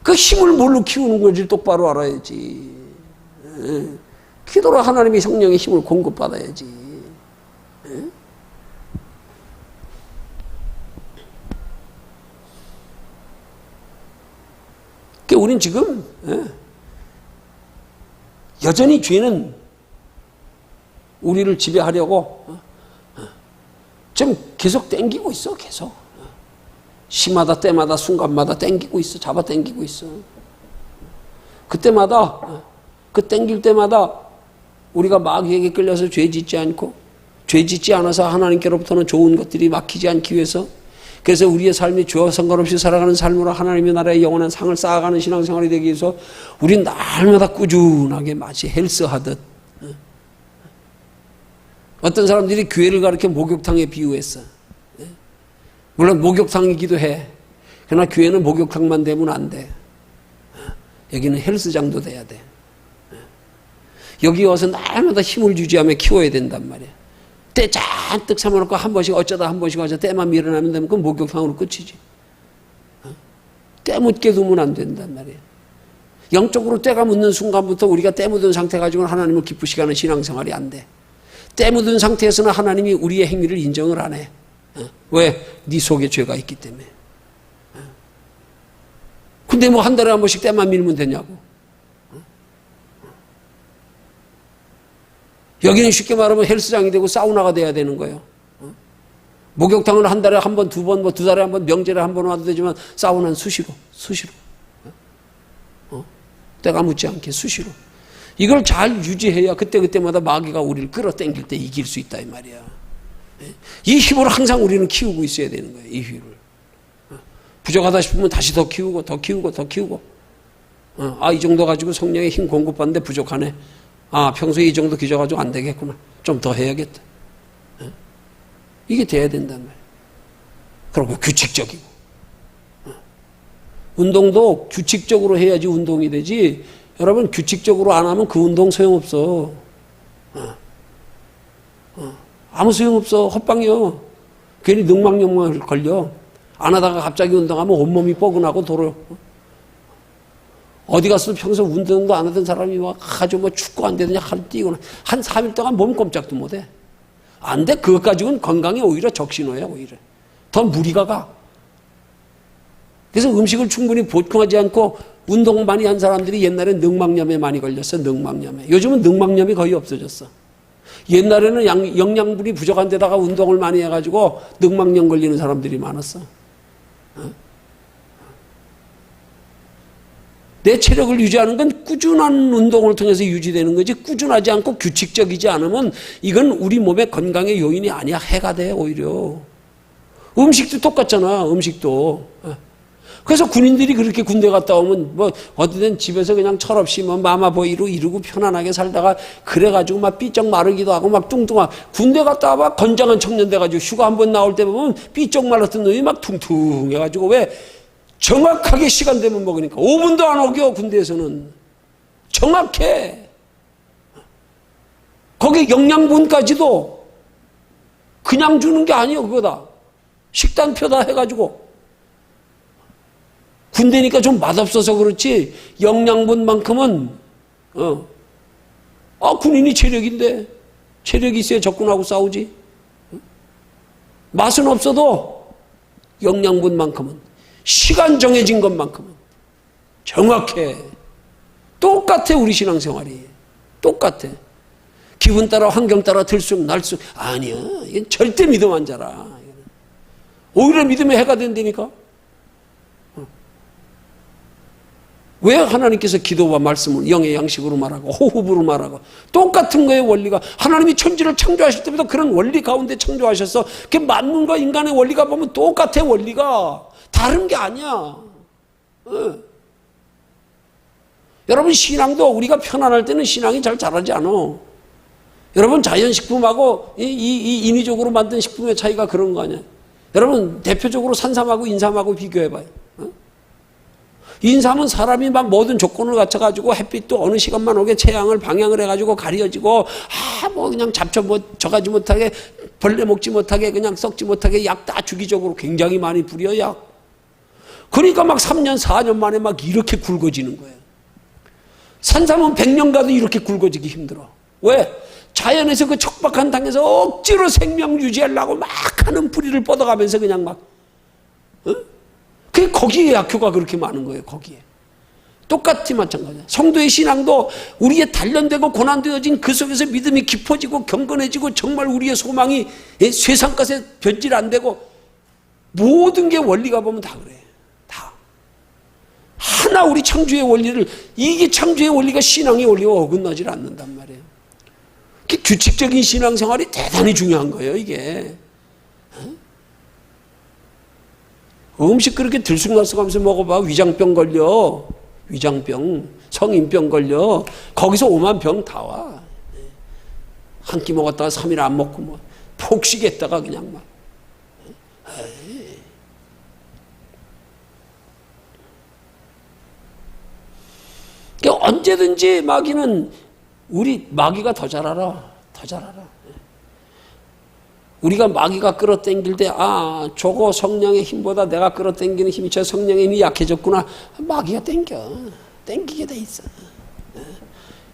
그 힘을 뭘로 키우는 건지 똑바로 알아야지. 기도로 하나님의 성령의 힘을 공급받아야지. 그러니까 우린 지금 여전히 죄는 우리를 지배하려고 지금 계속 땡기고 있어. 계속 시마다 때마다 순간마다 땡기고 있어. 잡아 땡기고 있어. 그때마다 그 땡길 때마다 우리가 마귀에게 끌려서 죄 짓지 않고 죄 짓지 않아서 하나님께로부터는 좋은 것들이 막히지 않기 위해서, 그래서 우리의 삶이 죄와 상관없이 살아가는 삶으로 하나님의 나라의 영원한 상을 쌓아가는 신앙생활이 되기 위해서 우린 날마다 꾸준하게 마치 헬스하듯, 어떤 사람들이 교회를 가르쳐 목욕탕에 비유했어. 물론 목욕탕이기도 해. 그러나 교회는 목욕탕만 되면 안 돼. 여기는 헬스장도 돼야 돼. 여기 와서 날마다 힘을 유지하며 키워야 된단 말이야. 때 잔뜩 삼아놓고 한 번씩 어쩌다 한 번씩 와서 때만 밀어나면 되면 그건 목욕탕으로 끝이지. 때 묻게 두면 안 된단 말이야. 영적으로 때가 묻는 순간부터 우리가 때 묻은 상태 가지고는 하나님을 기쁘시게 하는 신앙생활이 안 돼. 때 묻은 상태에서는 하나님이 우리의 행위를 인정을 안 해. 왜? 네 속에 죄가 있기 때문에. 근데 뭐 한 달에 한 번씩 때만 밀면 되냐고. 여기는 쉽게 말하면 헬스장이 되고 사우나가 돼야 되는 거예요. 목욕탕은 한 달에 한 번, 두 번, 뭐 두 달에 한 번, 명절에 한 번 와도 되지만 사우나는 수시로. 때가 묻지 않게 수시로. 이걸 잘 유지해야 그때그때마다 마귀가 우리를 끌어당길 때 이길 수 있다 이 말이야. 이 힘을 항상 우리는 키우고 있어야 되는 거예요. 이 힘을. 부족하다 싶으면 다시 더 키우고 이 정도 가지고 성령의 힘 공급받는데 부족하네. 평소에 이 정도 기저가지고 안 되겠구나. 좀 더 해야겠다. 이게 돼야 된단 말이에요. 그리고 규칙적이고. 운동도 규칙적으로 해야지 운동이 되지. 여러분 규칙적으로 안 하면 그 운동 소용없어. 아무 소용없어. 헛방이요. 괜히 능망용망 걸려. 안 하다가 갑자기 운동하면 온몸이 뻐근하고 돌아요. 어디 가서도 평소 운동도 안 하던 사람이 막 아주 뭐 축구 안 되더니 하루 뛰거나 한 3일 동안 몸 꼼짝도 못 해. 안 돼. 그것 가지고는 건강에 오히려 적신호야, 오히려. 더 무리가 가. 그래서 음식을 충분히 보충하지 않고 운동 많이 한 사람들이 옛날에 늑막염에 많이 걸렸어, 늑막염에. 요즘은 늑막염이 거의 없어졌어. 옛날에는 영양분이 부족한 데다가 운동을 많이 해가지고 늑막염 걸리는 사람들이 많았어. 내 체력을 유지하는 건 꾸준한 운동을 통해서 유지되는 거지, 꾸준하지 않고 규칙적이지 않으면 이건 우리 몸의 건강의 요인이 아니야. 해가 돼, 오히려. 음식도 똑같잖아, 음식도. 그래서 군인들이 그렇게 군대 갔다 오면 뭐 어디든 집에서 그냥 철없이 뭐 마마보이로 이러고 편안하게 살다가 그래가지고 막 삐쩍 마르기도 하고 막 뚱뚱하고, 군대 갔다 와봐 건장한 청년 돼가지고 휴가 한 번 나올 때 보면 삐쩍 말랐던 놈이 막 퉁퉁해가지고, 왜? 정확하게 시간 되면 먹으니까 5분도 안 오겨. 군대에서는 정확해. 거기 영양분까지도 그냥 주는 게 아니에요. 그거다 식단표다 해가지고. 군대니까 좀 맛없어서 그렇지 영양분만큼은 군인이 체력인데, 체력이 있어야 적군하고 싸우지. 맛은 없어도 영양분만큼은, 시간 정해진 것만큼은 정확해. 똑같아. 우리 신앙생활이 똑같아. 기분 따라 환경 따라 들쑥날쑥 아니야. 이건 절대 믿음 안 자라. 오히려 믿음의 해가 된다니까. 왜 하나님께서 기도와 말씀을 영의 양식으로 말하고 호흡으로 말하고 똑같은 거예요. 원리가. 하나님이 천지를 창조하실 때부터 그런 원리 가운데 창조하셔서 그 만물과 인간의 원리가 보면 똑같아. 원리가 다른 게 아니야. 여러분, 신앙도 우리가 편안할 때는 신앙이 잘 자라지 않아. 여러분, 자연식품하고 이 인위적으로 만든 식품의 차이가 그런 거 아니야. 여러분, 대표적으로 산삼하고 인삼하고 비교해봐요. 인삼은 사람이 막 모든 조건을 갖춰가지고 햇빛도 어느 시간만 오게 채양을 방향을 해가지고 가려지고, 뭐 그냥 잡초 뭐 저가지 못하게, 벌레 먹지 못하게, 그냥 썩지 못하게 약 다 주기적으로 굉장히 많이 뿌려, 약. 그러니까 막 3년, 4년 만에 막 이렇게 굵어지는 거예요. 산삼은 100년 가도 이렇게 굵어지기 힘들어. 왜? 자연에서 그 척박한 땅에서 억지로 생명 유지하려고 막 하는 뿌리를 뻗어가면서 그냥 막, 거기에 약효가 그렇게 많은 거예요, 거기에. 똑같이 마찬가지야. 성도의 신앙도 우리의 단련되고 고난되어진 그 속에서 믿음이 깊어지고 경건해지고 정말 우리의 소망이 쇠상가에 변질 안 되고, 모든 게 원리가 보면 다 그래. 다. 하나 우리 창조의 원리를, 이게 창조의 원리가 신앙의 원리와 어긋나질 않는단 말이에요. 규칙적인 신앙생활이 대단히 중요한 거예요, 이게. 음식 그렇게 들쑥날쑥하면서 먹어봐. 위장병 걸려. 위장병, 성인병 걸려. 거기서 오만 병 다 와. 한 끼 먹었다가 3일 안 먹고 뭐 폭식했다가 그냥 막. 그러니까 언제든지 마귀는, 우리 마귀가 더 잘 알아. 더 잘 알아. 우리가 마귀가 끌어당길 때, 저거 성령의 힘보다 내가 끌어당기는 힘이, 저 성령의 힘이 약해졌구나. 마귀가 당기게 돼 있어.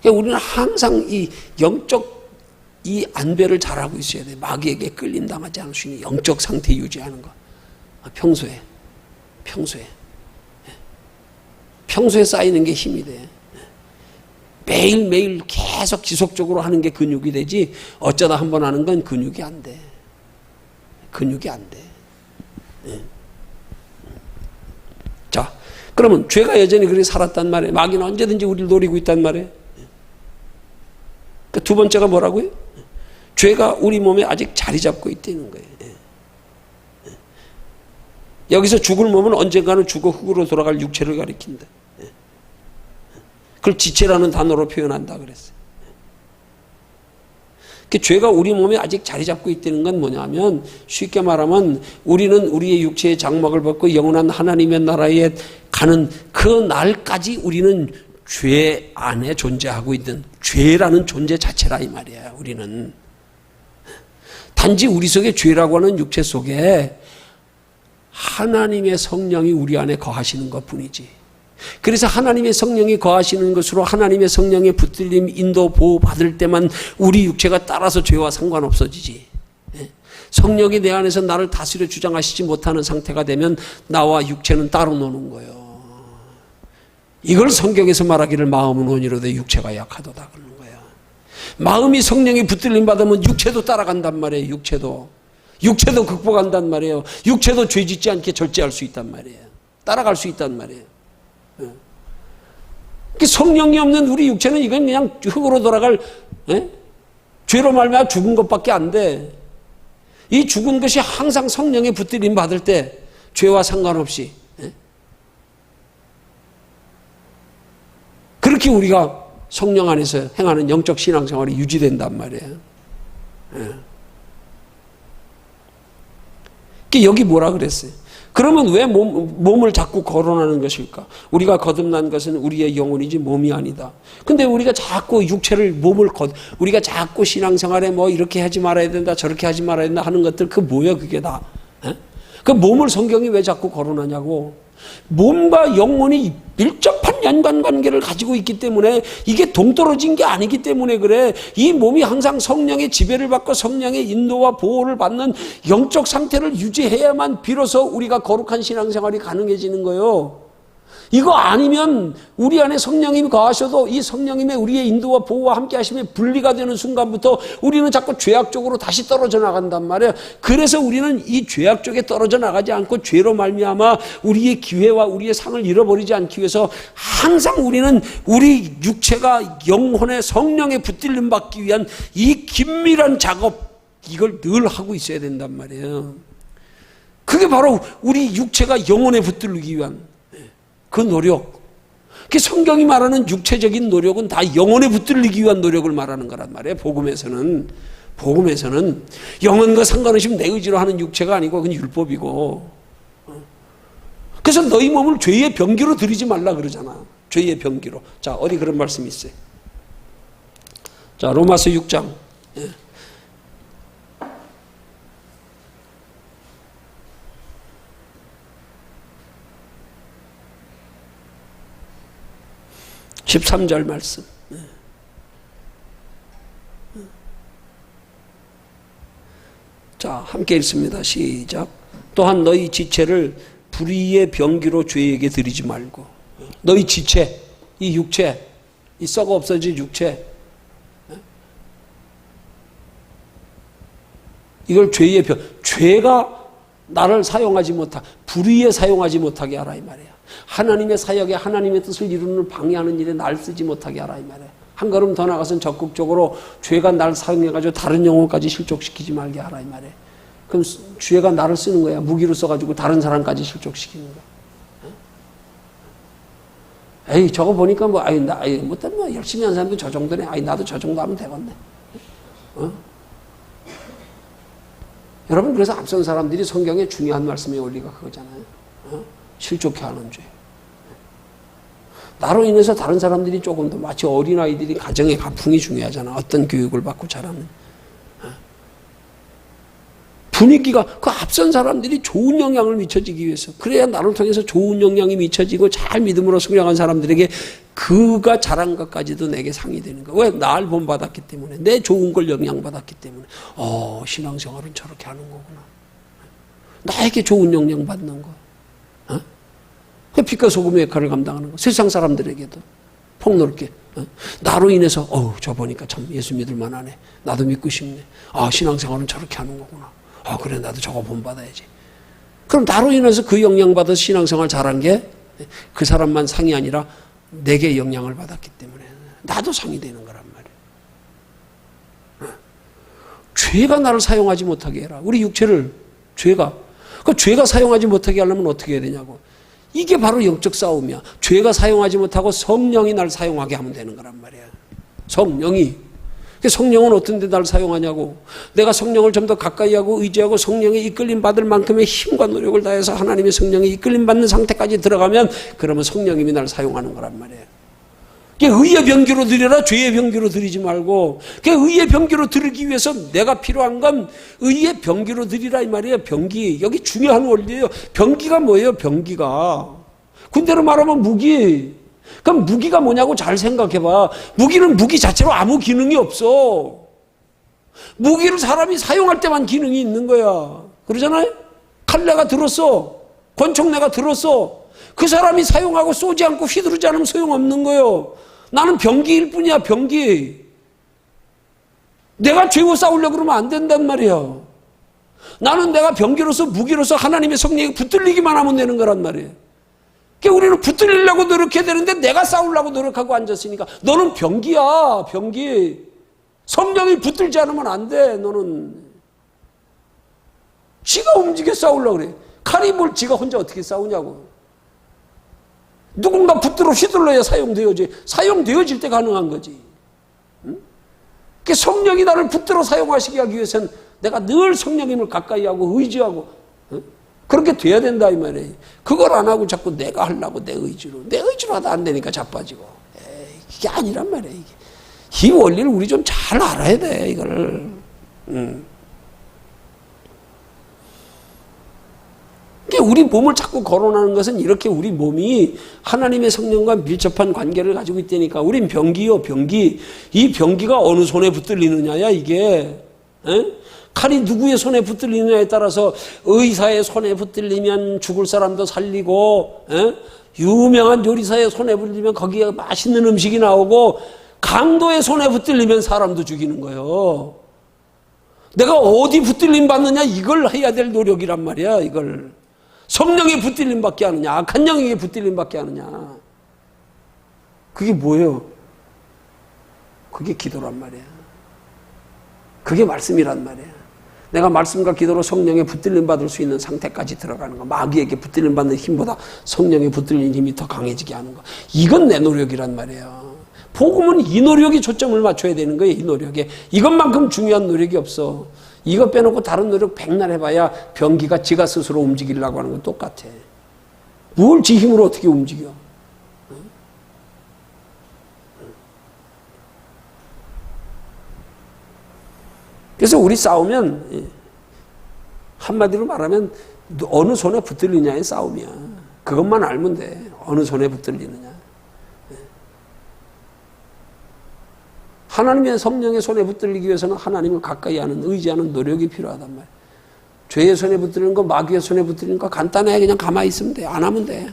그러니까 우리는 항상 이 영적 이 안배를 잘하고 있어야 돼. 마귀에게 끌림당하지 않을 수 있는 영적 상태 유지하는 거. 평소에 쌓이는 게 힘이 돼. 매일매일 계속 지속적으로 하는 게 근육이 되지, 어쩌다 한 번 하는 건 근육이 안 돼. 근육이 안 돼. 자, 그러면 죄가 여전히 그렇게 살았단 말이에요. 마귀는 언제든지 우리를 노리고 있단 말이에요. 그 두 번째가 뭐라고요? 죄가 우리 몸에 아직 자리 잡고 있다는 거예요. 여기서 죽을 몸은 언젠가는 죽어 흙으로 돌아갈 육체를 가리킨다. 그걸 지체라는 단어로 표현한다 그랬어요. 그 죄가 우리 몸에 아직 자리 잡고 있다는 건 뭐냐면, 쉽게 말하면 우리는 우리의 육체의 장막을 벗고 영원한 하나님의 나라에 가는 그 날까지 우리는 죄 안에 존재하고 있는, 죄라는 존재 자체라 이 말이야. 우리는 단지 우리 속에 죄라고 하는 육체 속에 하나님의 성령이 우리 안에 거하시는 것뿐이지. 그래서 하나님의 성령이 거하시는 것으로 하나님의 성령의 붙들림, 인도, 보호 받을 때만 우리 육체가 따라서 죄와 상관없어지지. 성령이 내 안에서 나를 다스려 주장하시지 못하는 상태가 되면 나와 육체는 따로 노는 거예요. 이걸 성경에서 말하기를 마음은 온유로되 육체가 약하도다 그러는 거예요. 마음이 성령이 붙들림 받으면 육체도 따라간단 말이에요. 육체도 극복한단 말이에요. 육체도 죄 짓지 않게 절제할 수 있단 말이에요. 따라갈 수 있단 말이에요. 성령이 없는 우리 육체는 이건 그냥 흙으로 돌아갈 죄로 말미암아 죽은 것밖에 안 돼. 이 죽은 것이 항상 성령의 붙들림 받을 때 죄와 상관없이 그렇게 우리가 성령 안에서 행하는 영적 신앙생활이 유지된단 말이에요. 여기 뭐라 그랬어요? 그러면 왜 몸을 자꾸 거론하는 것일까? 우리가 거듭난 것은 우리의 영혼이지 몸이 아니다. 근데 우리가 자꾸 육체를, 우리가 자꾸 신앙생활에 뭐 이렇게 하지 말아야 된다, 저렇게 하지 말아야 된다 하는 것들, 그 뭐야, 그게 다? 그 몸을 성경이 왜 자꾸 거론하냐고. 몸과 영혼이 밀접한 연관관계를 가지고 있기 때문에 이게 동떨어진 게 아니기 때문에 그래. 이 몸이 항상 성령의 지배를 받고 성령의 인도와 보호를 받는 영적 상태를 유지해야만 비로소 우리가 거룩한 신앙생활이 가능해지는 거예요. 이거 아니면 우리 안에 성령님이 거하셔도 이 성령님의 우리의 인도와 보호와 함께 하시면 분리가 되는 순간부터 우리는 자꾸 죄악 쪽으로 다시 떨어져 나간단 말이에요. 그래서 우리는 이 죄악 쪽에 떨어져 나가지 않고 죄로 말미암아 우리의 기회와 우리의 상을 잃어버리지 않기 위해서 항상 우리는 우리 육체가 영혼의 성령에 붙들림 받기 위한 이 긴밀한 작업, 이걸 늘 하고 있어야 된단 말이에요. 그게 바로 우리 육체가 영혼에 붙들기 위한 그 노력. 그 성경이 말하는 육체적인 노력은 다 영혼에 붙들리기 위한 노력을 말하는 거란 말이에요. 복음에서는 영혼과 상관없이 내 의지로 하는 육체가 아니고 그건 율법이고. 그래서 너희 몸을 죄의 병기로 들이지 말라 그러잖아. 죄의 병기로. 자, 어디 그런 말씀이 있어요? 자, 로마서 6장. 13절 말씀. 자, 함께 읽습니다. 시작. 또한 너희 지체를 불의의 병기로 죄에게 드리지 말고. 너희 지체, 이 육체, 이 썩어 없어진 육체, 이걸 죄의 병, 죄가 나를 사용하지 불의에 사용하지 못하게 하라 이 말이야. 하나님의 사역에 하나님의 뜻을 이루는 방해하는 일에 날 쓰지 못하게 하라 이 말이에요. 한 걸음 더 나가서는 적극적으로 죄가 날 사용해가지고 다른 영혼까지 실족시키지 말게 하라 이 말이에요. 그럼 죄가 나를 쓰는 거야. 무기로 써가지고 다른 사람까지 실족시키는 거야. 에이, 저거 보니까 뭐 열심히 하는 사람도 저 정도네. 나도 저 정도 하면 되겠네. 여러분, 그래서 앞선 사람들이 성경에 중요한 말씀의 원리가 그거잖아요. 실족해 하는 죄. 나로 인해서 다른 사람들이 조금 더, 마치 어린아이들이 가정의 가풍이 중요하잖아. 어떤 교육을 받고 자라는. 분위기가, 그 앞선 사람들이 좋은 영향을 미쳐지기 위해서, 그래야 나를 통해서 좋은 영향이 미쳐지고 잘 믿음으로 성장한 사람들에게 그가 잘한 것까지도 내게 상이 되는 거야. 왜? 날 본받았기 때문에. 내 좋은 걸 영향받았기 때문에. 신앙생활은 저렇게 하는 거구나. 나에게 좋은 영향 받는 거. 빛과 소금의 역할을 감당하는 거. 세상 사람들에게도 폭넓게. 나로 인해서 저 보니까 참 예수 믿을 만하네. 나도 믿고 싶네. 신앙생활은 저렇게 하는 거구나. 그래, 나도 저거 본받아야지. 그럼 나로 인해서 그 영향받아서 신앙생활 잘한 게 그 사람만 상이 아니라 내게 영향을 받았기 때문에 나도 상이 되는 거란 말이에요. 죄가 나를 사용하지 못하게 해라. 우리 육체를 죄가 사용하지 못하게 하려면 어떻게 해야 되냐고. 이게 바로 영적 싸움이야. 죄가 사용하지 못하고 성령이 날 사용하게 하면 되는 거란 말이야. 성령은 어떤 데 날 사용하냐고. 내가 성령을 좀 더 가까이 하고 의지하고 성령의 이끌림 받을 만큼의 힘과 노력을 다해서 하나님의 성령의 이끌림 받는 상태까지 들어가면, 그러면 성령님이 날 사용하는 거란 말이에요. 의의 병기로 드려라 죄의 병기로 드리지 말고 의의 병기로 드리기 위해서 내가 필요한 건 의의 병기로 드리라 이 말이에요. 병기. 여기 중요한 원리예요. 병기가 뭐예요? 병기가. 군대로 말하면 무기. 그럼 무기가 뭐냐고 잘 생각해봐. 무기는 무기 자체로 아무 기능이 없어. 무기를 사람이 사용할 때만 기능이 있는 거야. 그러잖아요? 칼 내가 들었어. 권총 내가 들었어. 그 사람이 사용하고 쏘지 않고 휘두르지 않으면 소용없는 거예요. 나는 병기일 뿐이야. 병기. 내가 죄와 싸우려고 그러면 안 된단 말이야. 나는 내가 병기로서 무기로서 하나님의 성령에 붙들리기만 하면 되는 거란 말이에요. 그러니까 우리는 붙들리려고 노력해야 되는데 내가 싸우려고 노력하고 앉았으니까 너는 병기야. 병기. 성령이 붙들지 않으면 안 돼. 너는 지가 움직여 싸우려고 그래. 칼이 뭘 지가 혼자 어떻게 싸우냐고. 누군가 붙들어 휘둘러야 사용되어질 때 가능한 거지. 응? 그러니까 성령이 나를 붙들어 사용하시게 하기 위해서는 내가 늘 성령님을 가까이 하고 의지하고, 응? 그렇게 돼야 된다 이 말이에요. 그걸 안 하고 자꾸 내가 하려고 내 의지로 하다 안 되니까 자빠지고. 이게 아니란 말이에요. 이 원리를 우리 좀 잘 알아야 돼 이거를. 우리 몸을 자꾸 거론하는 것은 이렇게 우리 몸이 하나님의 성령과 밀접한 관계를 가지고 있다니까. 우린 병기요, 병기. 이 병기가 어느 손에 붙들리느냐야 이게. 에? 칼이 누구의 손에 붙들리느냐에 따라서 의사의 손에 붙들리면 죽을 사람도 살리고, 에? 유명한 요리사의 손에 붙들리면 거기에 맛있는 음식이 나오고, 강도의 손에 붙들리면 사람도 죽이는 거예요. 내가 어디 붙들림 받느냐 이걸 해야 될 노력이란 말이야. 이걸 성령에 붙들림 받게 하느냐 악한 영에게 붙들림 받게 하느냐. 그게 뭐예요? 그게 기도란 말이야. 그게 말씀이란 말이야. 내가 말씀과 기도로 성령에 붙들림 받을 수 있는 상태까지 들어가는 거. 마귀에게 붙들림 받는 힘보다 성령에 붙들린 힘이 더 강해지게 하는 거. 이건 내 노력이란 말이에요. 복음은 이 노력에 초점을 맞춰야 되는 거예요. 이 노력에. 이것만큼 중요한 노력이 없어. 이거 빼놓고 다른 노력 백날 해봐야 병기가 지가 스스로 움직이려고 하는 건 똑같아. 뭘 지 힘으로 어떻게 움직여? 그래서 우리 싸우면 한마디로 말하면 어느 손에 붙들리냐의 싸움이야. 그것만 알면 돼. 어느 손에 붙들리느냐. 하나님의 성령의 손에 붙들리기 위해서는 하나님을 가까이 하는 의지하는 노력이 필요하단 말이야. 죄의 손에 붙들리는 거 마귀의 손에 붙들리는 거 간단해. 그냥 가만히 있으면 돼. 안 하면 돼.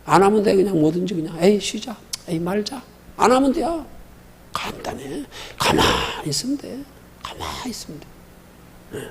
안 하면 돼. 그냥 뭐든지 그냥 에이 쉬자. 에이 말자. 안 하면 돼요. 간단해. 가만히 있으면 돼. 가만히 있으면 돼. 네.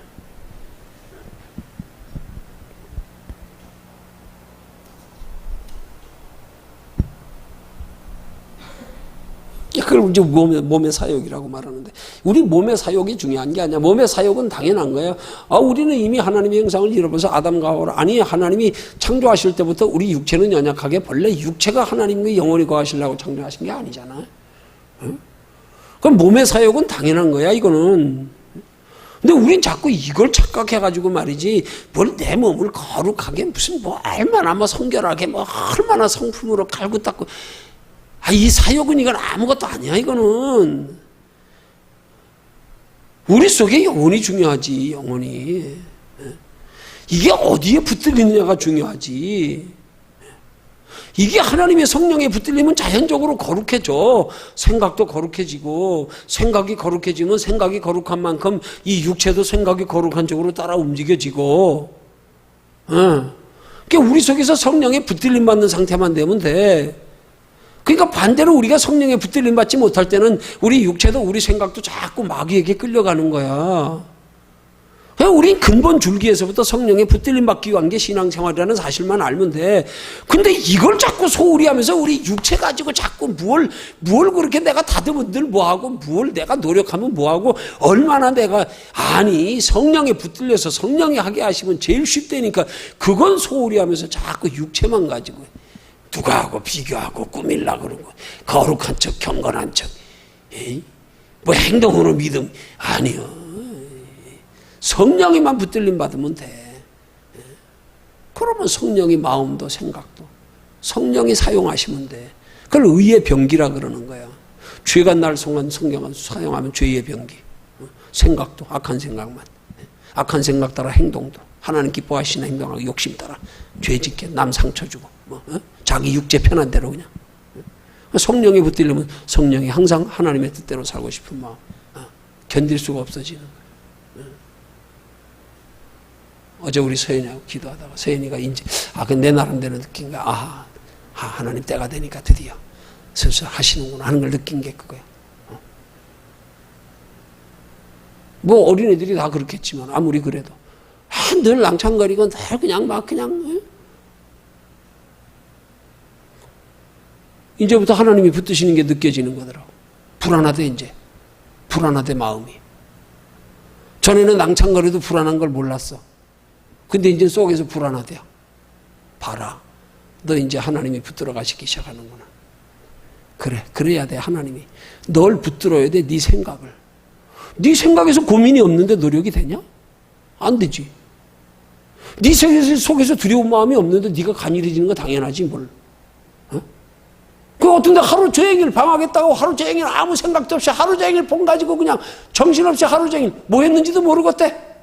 그걸 이제 몸의 사역이라고 말하는데, 우리 몸의 사역이 중요한 게 아니야. 몸의 사역은 당연한 거예요. 우리는 이미 하나님의 형상을 잃어버려서 아담과 하와, 아니 하나님이 창조하실 때부터 우리 육체는 연약하게 본래 육체가 하나님과 영원히 거하시려고 창조하신 게 아니잖아. 응? 그럼 몸의 사역은 당연한 거야 이거는. 근데 우린 자꾸 이걸 착각해가지고 말이지, 뭘 내 몸을 거룩하게 무슨 뭐 얼마나 뭐 성결하게 뭐 얼마나 성품으로 갈고 닦고, 이 사역은 이건 아무것도 아니야. 이거는 우리 속에 영혼이 중요하지. 영혼이 이게 어디에 붙들리느냐가 중요하지. 이게 하나님의 성령에 붙들리면 자연적으로 거룩해져. 생각도 거룩해지고, 생각이 거룩해지면 생각이 거룩한 만큼 이 육체도 생각이 거룩한 쪽으로 따라 움직여지고. 그러니까 우리 속에서 성령에 붙들림 받는 상태만 되면 돼. 그러니까 반대로 우리가 성령에 붙들림 받지 못할 때는 우리 육체도 우리 생각도 자꾸 마귀에게 끌려가는 거야. 우린 근본 줄기에서부터 성령에 붙들림 받기 위한 게 신앙생활이라는 사실만 알면 돼. 근데 이걸 자꾸 소홀히 하면서 우리 육체 가지고 자꾸 뭘 그렇게 내가 다듬은들 뭐하고, 뭘 내가 노력하면 뭐하고, 얼마나 내가, 아니 성령에 붙들려서 성령이 하게 하시면 제일 쉽다니까. 그건 소홀히 하면서 자꾸 육체만 가지고 누가 하고 비교하고 꾸밀라고 그러고, 거룩한 척 경건한 척, 뭐 행동으로 믿음. 아니요. 성령에만 붙들림 받으면 돼. 그러면 성령의 마음도 생각도 성령이 사용하시면 돼. 그걸 의의 병기라 그러는 거야. 죄가 날 성경은 사용하면 죄의 병기. 생각도 악한 생각만. 악한 생각 따라 행동도. 하나님 기뻐하시는 행동하고 욕심 따라 죄 짓게 남 상처 주고 자기 육체 편한 대로 그냥. 성령에 붙들려면 성령이 항상 하나님의 뜻대로 살고 싶은 마음 견딜 수가 없어지는 거예요. 어제 우리 서연이하고 기도하다가 서연이가 이제 내 나름대로 느낀 거야. 하나님 때가 되니까 드디어 슬슬 하시는구나 하는 걸 느낀 게 그거야. 뭐 어린애들이 다 그렇겠지만 아무리 그래도 늘 낭창거리고 늘 그냥 막 그냥 이제부터 하나님이 붙드시는 게 느껴지는 거더라고. 불안하대 이제. 불안하대 마음이. 전에는 낭창거리도 불안한 걸 몰랐어. 근데 이제 속에서 불안하대요. 봐라. 너 이제 하나님이 붙들어 가시기 시작하는구나. 그래. 그래야 돼 하나님이. 널 붙들어야 돼 네 생각을. 네 생각에서 고민이 없는데 노력이 되냐? 안 되지. 네 속에서 두려운 마음이 없는데 네가 간일해지는 거 당연하지 뭘. 그 어떤 데 하루 종일 방학했다고 하루 종일 아무 생각도 없이 하루 종일 폰 가지고 그냥 정신없이 하루 종일 뭐 했는지도 모르겠대.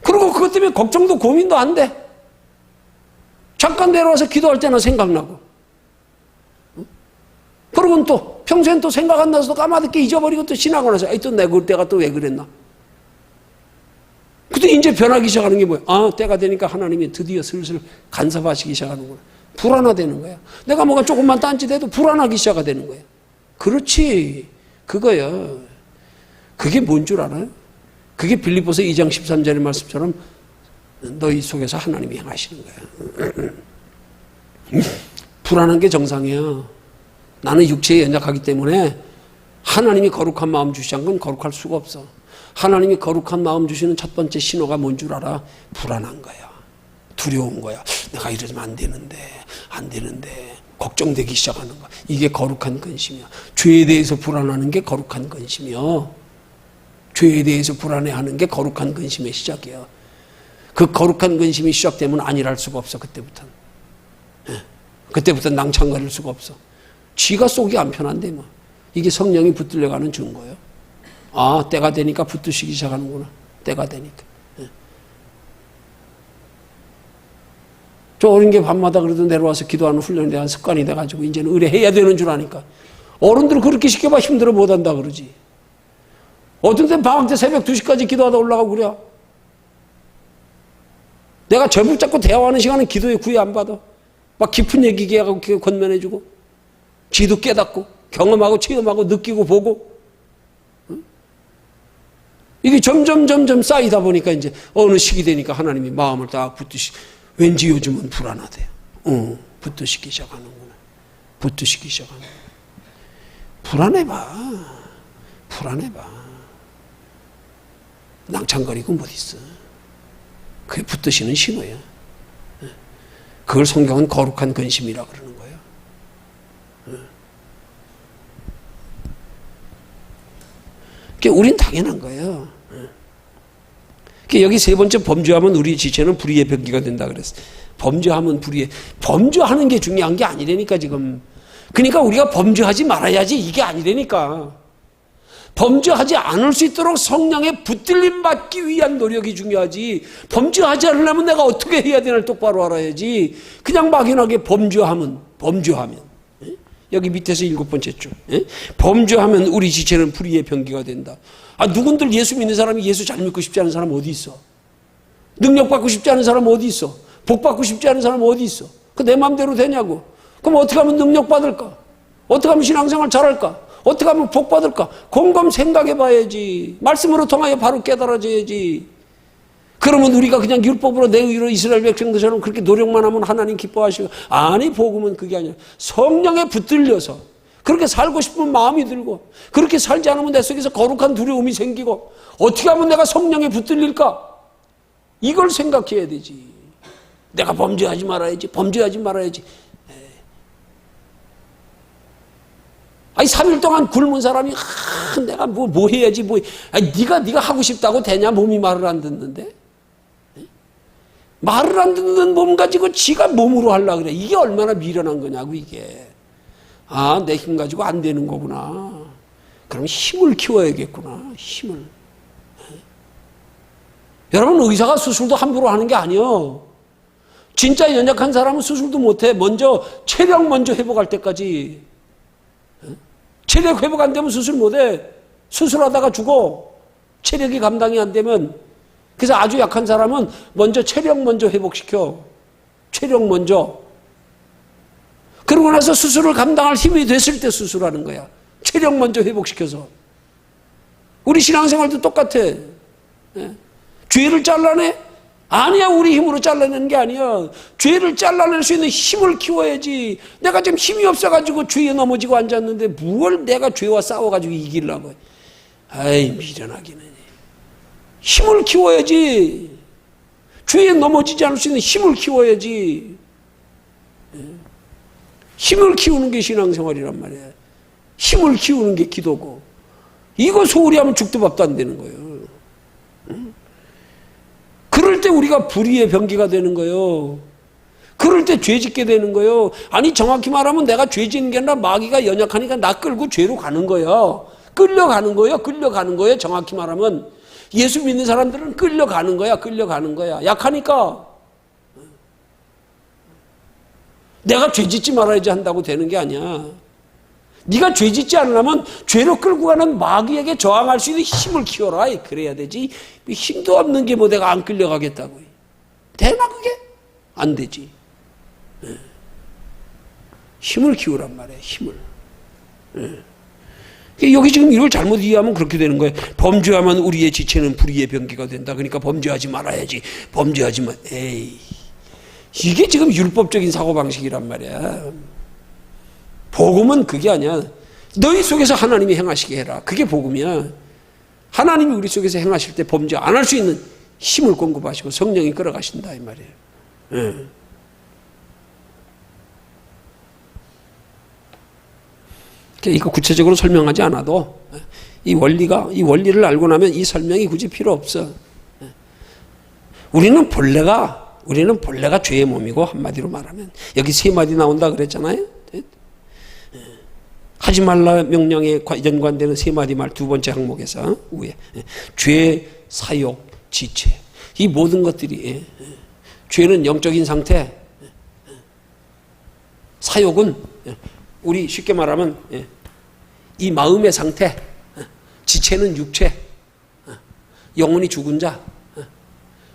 그리고 그것 때문에 걱정도 고민도 안 돼. 잠깐 내려와서 기도할 때나 생각나고. 그러고는 또 평소엔 또 생각 안 나서 까마득히 잊어버리고 또 지나고 나서 또 내가 또 왜 그랬나. 근데 이제 변하기 시작하는 게 뭐야? 때가 되니까 하나님이 드디어 슬슬 간섭하시기 시작하는구나. 불안하다는 거야. 내가 뭐가 조금만 딴짓해도 불안하기 시작하는 거야. 그렇지. 그거야. 그게 뭔 줄 알아요? 그게 빌립보서 2장 13절의 말씀처럼 너희 속에서 하나님이 행하시는 거야. 불안한 게 정상이야. 나는 육체에 연약하기 때문에 하나님이 거룩한 마음 주시는 건 거룩할 수가 없어. 하나님이 거룩한 마음 주시는 첫 번째 신호가 뭔 줄 알아? 불안한 거야. 두려운 거야. 내가 이러면 안 되는데 걱정되기 시작하는 거야. 이게 거룩한 근심이야. 죄에 대해서 불안하는 게 거룩한 근심이야. 죄에 대해서 불안해하는 게 거룩한 근심의 시작이야. 그 거룩한 근심이 시작되면 안일할 수가 없어. 그때부터는. 그때부터는 낭창거릴 수가 없어. 쥐가 속이 안 편한데 뭐. 이게 성령이 붙들려가는 증거예요. 때가 되니까 붙드시기 시작하는구나. 때가 되니까. 저 어린 게 밤마다 그래도 내려와서 기도하는 훈련에 대한 습관이 돼가지고 이제는 의뢰해야 되는 줄 아니까. 어른들은 그렇게 시켜봐 힘들어 못한다 그러지. 어떤 때는 방학 때 새벽 2시까지 기도하다 올라가고 그래. 내가 절 붙잡고 대화하는 시간은 기도에 구애 안 받아. 막 깊은 얘기 하고 건면해주고 지도 깨닫고 경험하고 체험하고 느끼고 보고. 이게 점점 쌓이다 보니까 이제 어느 시기 되니까 하나님이 마음을 딱 왠지 요즘은 불안하대요. 붙드시기 시작하는구나. 붙드시기 시작하는구나. 불안해봐. 낭창거리고 못 있어. 그게 붙드시는 신호야. 그걸 성경은 거룩한 근심이라 그러는 거예요. 우린 당연한 거예요. 여기 세 번째 범죄하면 우리 지체는 불의의 병기가 된다 그랬어. 범죄하면 범죄하는 게 중요한 게 아니라니까 지금. 그러니까 우리가 범죄하지 말아야지 이게 아니라니까. 범죄하지 않을 수 있도록 성령에 붙들림 받기 위한 노력이 중요하지. 범죄하지 않으려면 내가 어떻게 해야 되나 똑바로 알아야지. 그냥 막연하게 범죄하면. 여기 밑에서 7번째 줄. 범죄하면 우리 지체는 불의의 병기가 된다. 누군들 예수 믿는 사람이 예수 잘 믿고 싶지 않은 사람 어디 있어? 능력 받고 싶지 않은 사람 어디 있어? 복 받고 싶지 않은 사람 어디 있어? 그 내 마음대로 되냐고. 그럼 어떻게 하면 능력 받을까? 어떻게 하면 신앙생활 잘할까? 어떻게 하면 복 받을까? 곰곰 생각해 봐야지. 말씀으로 통하여 바로 깨달아져야지. 그러면 우리가 그냥 율법으로 내 의로 이스라엘 백성들처럼 그렇게 노력만 하면 하나님 기뻐하시고. 아니, 복음은 그게 아니라 성령에 붙들려서 그렇게 살고 싶은 마음이 들고 그렇게 살지 않으면 내 속에서 거룩한 두려움이 생기고 어떻게 하면 내가 성령에 붙들릴까? 이걸 생각해야 되지. 내가 범죄하지 말아야지. 3일 동안 굶은 사람이 내가 뭐 해야지 네가 하고 싶다고 되냐? 몸이 말을 안 듣는데. 말을 안 듣는 몸 가지고 지가 몸으로 하려고 그래. 이게 얼마나 미련한 거냐고, 이게. 아, 내 힘 가지고 안 되는 거구나. 그럼 힘을 키워야겠구나, 힘을. 여러분, 의사가 수술도 함부로 하는 게 아니에요. 진짜 연약한 사람은 수술도 못해. 체력 먼저 회복할 때까지. 체력 회복 안 되면 수술 못해. 수술하다가 죽어. 체력이 감당이 안 되면. 그래서 아주 약한 사람은 체력 먼저 회복시켜. 체력 먼저. 그러고 나서 수술을 감당할 힘이 됐을 때 수술하는 거야. 체력 먼저 회복시켜서. 우리 신앙생활도 똑같아. 죄를 잘라내? 아니야, 우리 힘으로 잘라내는 게 아니야. 죄를 잘라낼 수 있는 힘을 키워야지. 내가 지금 힘이 없어가지고 죄에 넘어지고 앉았는데 뭘 내가 죄와 싸워가지고 이기려고. 아이, 미련하기는. 힘을 키워야지. 죄에 넘어지지 않을 수 있는 힘을 키워야지. 힘을 키우는 게 신앙생활이란 말이야. 힘을 키우는 게 기도고. 이거 소홀히 하면 죽도 밥도 안 되는 거예요. 그럴 때 우리가 불의의 병기가 되는 거예요. 그럴 때 죄 짓게 되는 거예요. 아니, 정확히 말하면 내가 죄 짓는 게 아니라 마귀가 연약하니까 나 끌고 죄로 가는 거예요. 끌려가는 거예요. 정확히 말하면. 예수 믿는 사람들은 끌려가는 거야. 약하니까. 내가 죄 짓지 말아야지 한다고 되는 게 아니야. 네가 죄 짓지 않으려면 죄로 끌고 가는 마귀에게 저항할 수 있는 힘을 키워라. 그래야 되지. 힘도 없는 게 내가 안 끌려가겠다고. 되나 그게? 안 되지. 힘을 키우란 말이야. 힘을. 여기 지금 이걸 잘못 이해하면 그렇게 되는 거예요. 범죄하면 우리의 지체는 불의의 병기가 된다. 그러니까 범죄하지 말아야지. 범죄하지 마. 에이. 이게 지금 율법적인 사고방식이란 말이야. 복음은 그게 아니야. 너희 속에서 하나님이 행하시게 해라. 그게 복음이야. 하나님이 우리 속에서 행하실 때 범죄 안 할 수 있는 힘을 공급하시고 성령이 끌어가신다 이 말이에요. 예. 이거 구체적으로 설명하지 않아도 이 원리를 알고 나면 이 설명이 굳이 필요 없어. 우리는 본래가 죄의 몸이고, 한마디로 말하면 여기 세 마디 나온다 그랬잖아요. 하지 말라 명령에 연관되는 세 마디 말 두 번째 항목에서 위에 죄, 사욕, 지체, 이 모든 것들이 죄는 영적인 상태, 사욕은 우리 쉽게 말하면 이 마음의 상태, 지체는 육체, 영혼이 죽은 자.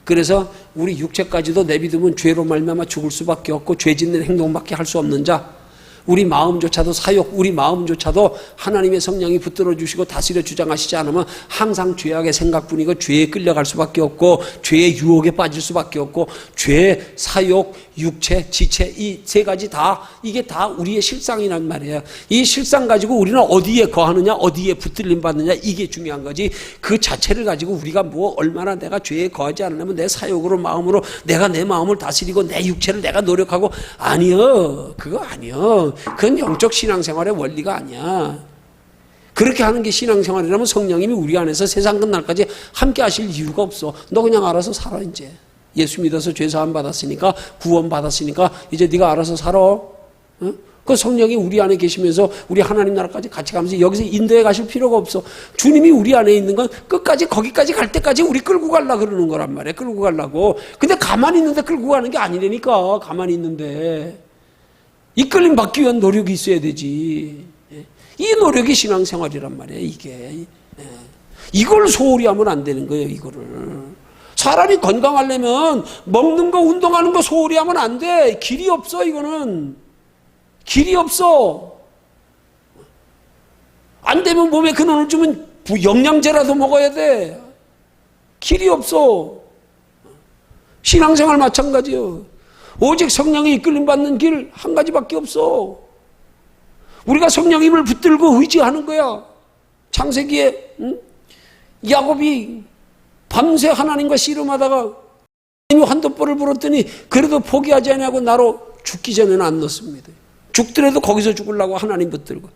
그래서 우리 육체까지도 내비두면 죄로 말미암아 죽을 수밖에 없고 죄 짓는 행동밖에 할 수 없는 자. 우리 마음조차도 우리 마음조차도 하나님의 성령이 붙들어 주시고 다스려 주장하시지 않으면 항상 죄악의 생각뿐이고 죄에 끌려갈 수밖에 없고 죄의 유혹에 빠질 수밖에 없고 죄, 사욕, 육체, 지체 이 세 가지 이게 다 우리의 실상이란 말이에요. 이 실상 가지고 우리는 어디에 거하느냐, 어디에 붙들림 받느냐 이게 중요한 거지. 그 자체를 가지고 우리가 얼마나 내가 죄에 거하지 않으려면 내 사욕으로 마음으로 내가 내 마음을 다스리고 내 육체를 내가 노력하고 아니요. 그거 아니요. 그건 영적 신앙생활의 원리가 아니야. 그렇게 하는 게 신앙생활이라면 성령님이 우리 안에서 세상 끝날까지 함께 하실 이유가 없어. 너 그냥 알아서 살아 이제. 예수 믿어서 죄사함 받았으니까 구원 받았으니까 이제 네가 알아서 살아. 응? 그 성령이 우리 안에 계시면서 우리 하나님 나라까지 같이 가면서 여기서 인도에 가실 필요가 없어. 주님이 우리 안에 있는 건 끝까지 거기까지 갈 때까지 우리 끌고 가려고 그러는 거란 말이야. 끌고 가려고. 근데 가만히 있는데 끌고 가는 게 아니라니까. 가만히 있는데. 이끌림 받기 위한 노력이 있어야 되지. 이 노력이 신앙생활이란 말이에요. 이게. 이걸 소홀히 하면 안 되는 거예요. 이거를. 사람이 건강하려면 먹는 거 운동하는 거 소홀히 하면 안 돼. 길이 없어 이거는. 길이 없어. 안 되면 몸에 근원을 주면 영양제라도 먹어야 돼. 길이 없어. 신앙생활 마찬가지요. 오직 성령의 이끌림 받는 길 한 가지밖에 없어. 우리가 성령님을 붙들고 의지하는 거야. 창세기에 야곱이 밤새 하나님과 씨름하다가 한돛벌을 불었더니 그래도 포기하지 않냐고 나로 죽기 전에는 안 넣습니다. 죽더라도 거기서 죽으려고 하나님 붙들고.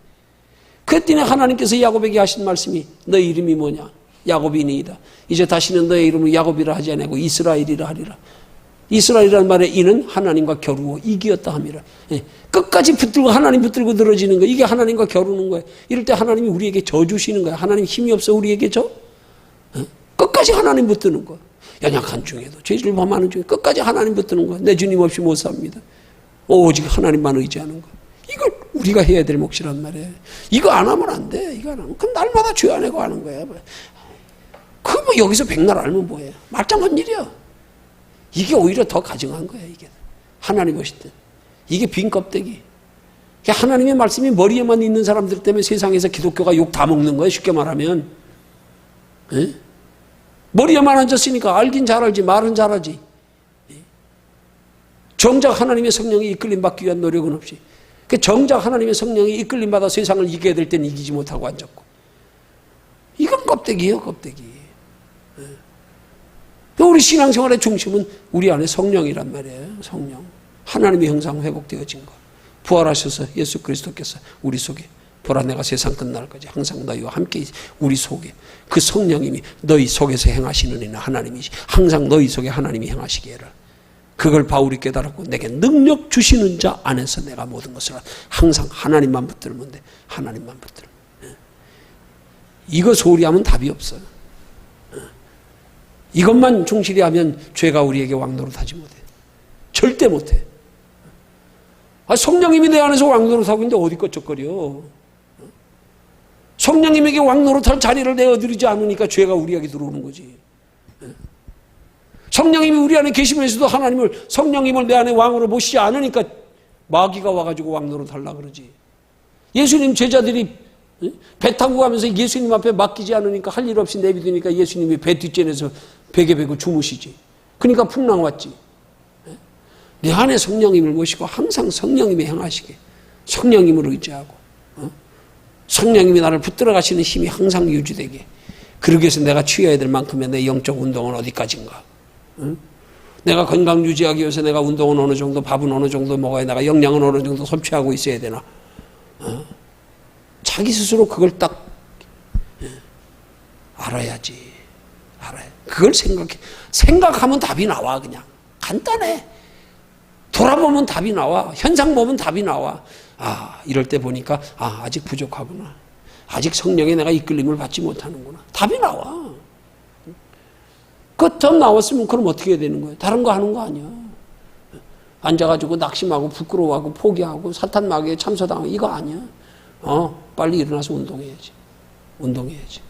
그랬더니 하나님께서 야곱에게 하신 말씀이 너 이름이 뭐냐? 야곱이니이다. 이제 다시는 너의 이름을 야곱이라 하지 않고 이스라엘이라 하리라. 이스라엘이라는 말의 이는 하나님과 겨루어 이기었다 함이라. 예. 끝까지 붙들고 하나님 붙들고 늘어지는 거, 이게 하나님과 겨루는 거예요. 이럴 때 하나님이 우리에게 져 주시는 거예요. 하나님 힘이 없어 우리에게 져? 예. 끝까지 하나님 붙드는 거. 연약한 중에도 죄를 범하는 중에 끝까지 하나님 붙드는 거. 내 주님 없이 못 삽니다. 오직 하나님만 의지하는 거. 이걸 우리가 해야 될 몫이란 말이에요. 이거 안 하면 안 돼. 이거 안 하면 그럼 날마다 죄 안 해고 하는 거야. 그 뭐 여기서 백날 알면 뭐예요? 말짱한 일이야. 이게 오히려 더 가증한 거야. 이게 하나님 오실 때 이게 빈 껍데기. 하나님의 말씀이 머리에만 있는 사람들 때문에 세상에서 기독교가 욕 다 먹는 거예요. 쉽게 말하면. 에? 머리에만 앉았으니까 알긴 잘 알지 말은 잘하지. 정작 하나님의 성령이 이끌림 받기 위한 노력은 없이 정작 하나님의 성령이 이끌림 받아 세상을 이겨야 될 때는 이기지 못하고 앉았고 이건 껍데기예요. 껍데기. 우리 신앙생활의 중심은 우리 안에 성령이란 말이에요. 성령. 하나님의 형상 회복되어진 것. 부활하셔서 예수 그리스도께서 우리 속에 보라 내가 세상 끝날까지 항상 너희와 함께 우리 속에 그 성령님이 너희 속에서 행하시는 이는 하나님이시 항상 너희 속에 하나님이 행하시게 해라. 그걸 바울이 깨달았고 내게 능력 주시는 자 안에서 내가 모든 것을 항상 하나님만 붙들면 돼. 하나님만 붙들면. 이거 소홀히 하면 답이 없어요. 이것만 충실히 하면 죄가 우리에게 왕노릇하지 못해. 절대 못해. 성령님이 내 안에서 왕노릇하고 있는데 어디 껐적거려. 성령님에게 왕노릇할 자리를 내어드리지 않으니까 죄가 우리에게 들어오는 거지. 성령님이 우리 안에 계시면서도 성령님을 내 안에 왕으로 모시지 않으니까 마귀가 와가지고 왕노릇하려고 그러지. 예수님 제자들이 배 타고 가면서 예수님 앞에 맡기지 않으니까 할 일 없이 내비두니까 예수님이 배 뒷전에서 베개 베고 주무시지. 그러니까 풍랑 왔지. 내 안에 성령님을 모시고 항상 성령님이 행하시게 성령님을 의지하고 성령님이 나를 붙들어 가시는 힘이 항상 유지되게. 그러기 위해서 내가 취해야 될 만큼의 내 영적 운동은 어디까지인가. 내가 건강 유지하기 위해서 내가 운동은 어느 정도, 밥은 어느 정도 먹어야, 내가 영양은 어느 정도 섭취하고 있어야 되나. 자기 스스로 그걸 딱 알아야지. 알아야. 그걸 생각하면 답이 나와. 그냥 간단해. 돌아보면 답이 나와. 현상 보면 답이 나와. 이럴 때 보니까 아직 부족하구나. 아직 성령에 내가 이끌림을 받지 못하는구나. 답이 나와. 그 점 나왔으면 그럼 어떻게 해야 되는 거예요? 다른 거 하는 거 아니야. 앉아가지고 낙심하고 부끄러워하고 포기하고 사탄 마귀에 참소당하고 이거 아니야. 빨리 일어나서 운동해야지. 운동해야지.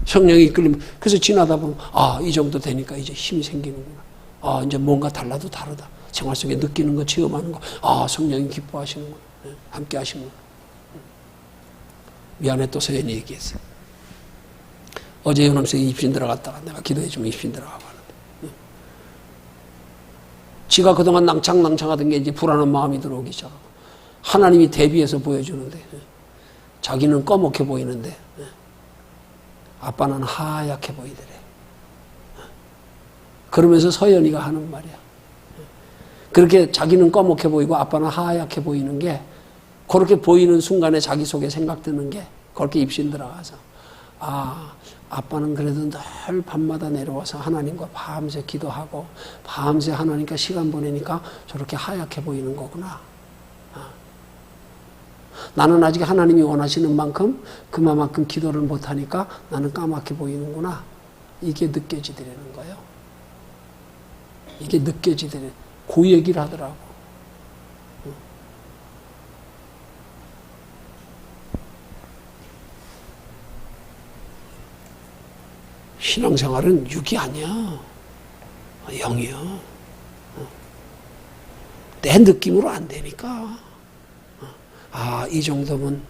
성령이 이끌리면 그래서 지나다 보면 이 정도 되니까 이제 힘이 생기는구나. 이제 뭔가 달라도 다르다. 생활 속에 느끼는 거, 체험하는 거. 성령이 기뻐하시는구나. 함께 하시는구나. 미안해 또 서연이 얘기했어. 어제 연암생이 입신 들어갔다가 내가 기도해주면 입신 들어가고 하는데. 지가 그동안 낭창낭창하던 게 이제 불안한 마음이 들어오기 시작하고 하나님이 대비해서 보여주는데 자기는 꺼멓게 보이는데 아빠는 하얗게 보이더래. 그러면서 서연이가 하는 말이야. 그렇게 자기는 꺼멓게 보이고 아빠는 하얗게 보이는 게 그렇게 보이는 순간에 자기 속에 생각 드는 게 그렇게 입신 들어가서 아빠는 그래도 늘 밤마다 내려와서 하나님과 밤새 기도하고 밤새 하나님과 시간 보내니까 저렇게 하얗게 보이는 거구나. 나는 아직 하나님이 원하시는 만큼 그만큼 기도를 못하니까 나는 까맣게 보이는구나. 이게 느껴지더라는 거예요. 이게 느껴지더래. 그 얘기를 하더라고. 신앙생활은 육이 아니야. 영이야. 내 느낌으로 안 되니까. 이 정도면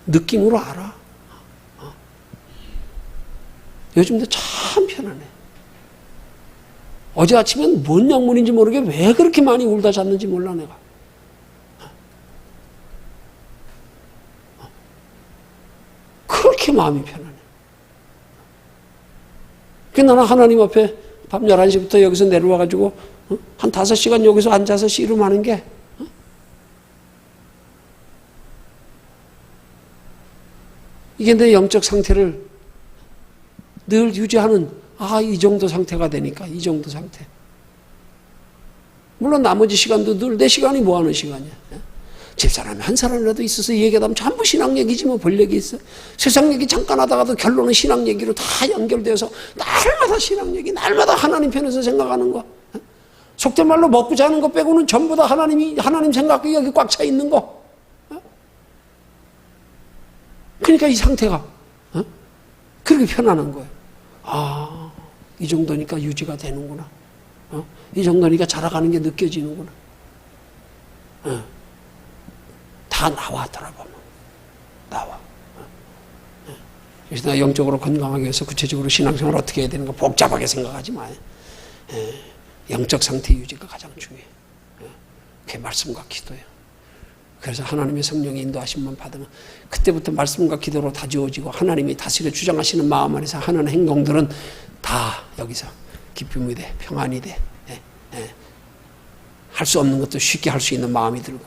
느낌으로 알아. 요즘도 참 편하네. 어제 아침엔 뭔 약물인지 모르게 왜 그렇게 많이 울다 잤는지 몰라 내가. 그렇게 마음이 편하네. 그래서 나는 하나님 앞에 밤 11시부터 여기서 내려와가지고 한 5시간 여기서 앉아서 씨름하는 게 이게 내 영적 상태를 늘 유지하는 이 정도 상태가 되니까 이 정도 상태. 물론 나머지 시간도 늘 내 시간이 뭐 하는 시간이야. 집사람이 한 사람이라도 있어서 얘기하면 전부 신앙 얘기지 뭐 볼 얘기 있어. 세상 얘기 잠깐 하다가도 결론은 신앙 얘기로 다 연결돼서 날마다 신앙 얘기, 날마다 하나님 편에서 생각하는 거. 속된 말로 먹고 자는 거 빼고는 전부 다 하나님 생각이 여기 꽉 차 있는 거. 그러니까 이 상태가 그렇게 편안한 거예요. 이 정도니까 유지가 되는구나. 이 정도니까 자라가는 게 느껴지는구나. 다 나와 돌아보면 나와. 그래서 내가 영적으로 건강하기 위해서 구체적으로 신앙생활을 어떻게 해야 되는가 복잡하게 생각하지 마요. 영적 상태 유지가 가장 중요해요. 그게 말씀과 기도예요. 그래서 하나님의 성령의 인도하심만 받으면 그때부터 말씀과 기도로 다지워지고 하나님이 다스려 주장하시는 마음 안에서 하는 행동들은 다 여기서 기쁨이 돼, 평안이 돼. 할 수 없는 것도 쉽게 할 수 있는 마음이 들고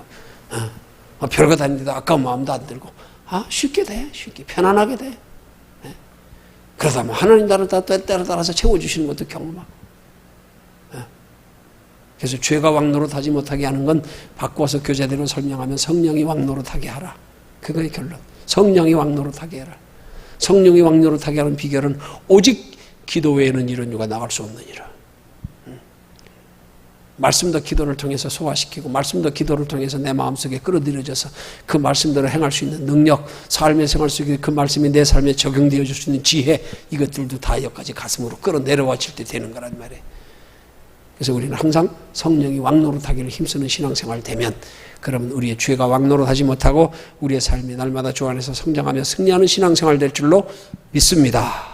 별거 다니는데도 아까운 마음도 안 들고 쉽게 돼, 쉽게 편안하게 돼. 그러다 뭐 하나님 따라서 채워주시는 것도 경험하고. 그래서 죄가 왕노릇하지 못하게 하는 건 바꿔서 교제대로 설명하면 성령이 왕노릇하게 하라. 그거의 결론. 성령이 왕노릇하게 해라. 성령이 왕노릇하게 하는 비결은 오직 기도 외에는 이런 유가 나갈 수 없느니라. 말씀도 기도를 통해서 소화시키고 말씀도 기도를 통해서 내 마음속에 끌어들여져서 그 말씀대로 행할 수 있는 능력, 삶의 생활 속에 그 말씀이 내 삶에 적용되어 줄 수 있는 지혜, 이것들도 다 여기까지 가슴으로 끌어내려와질 때 되는 거란 말이에요. 그래서 우리는 항상 성령이 왕노릇하기를 힘쓰는 신앙생활 되면 그러면 우리의 죄가 왕노릇하지 못하고 우리의 삶이 날마다 주 안에서 성장하며 승리하는 신앙생활 될 줄로 믿습니다.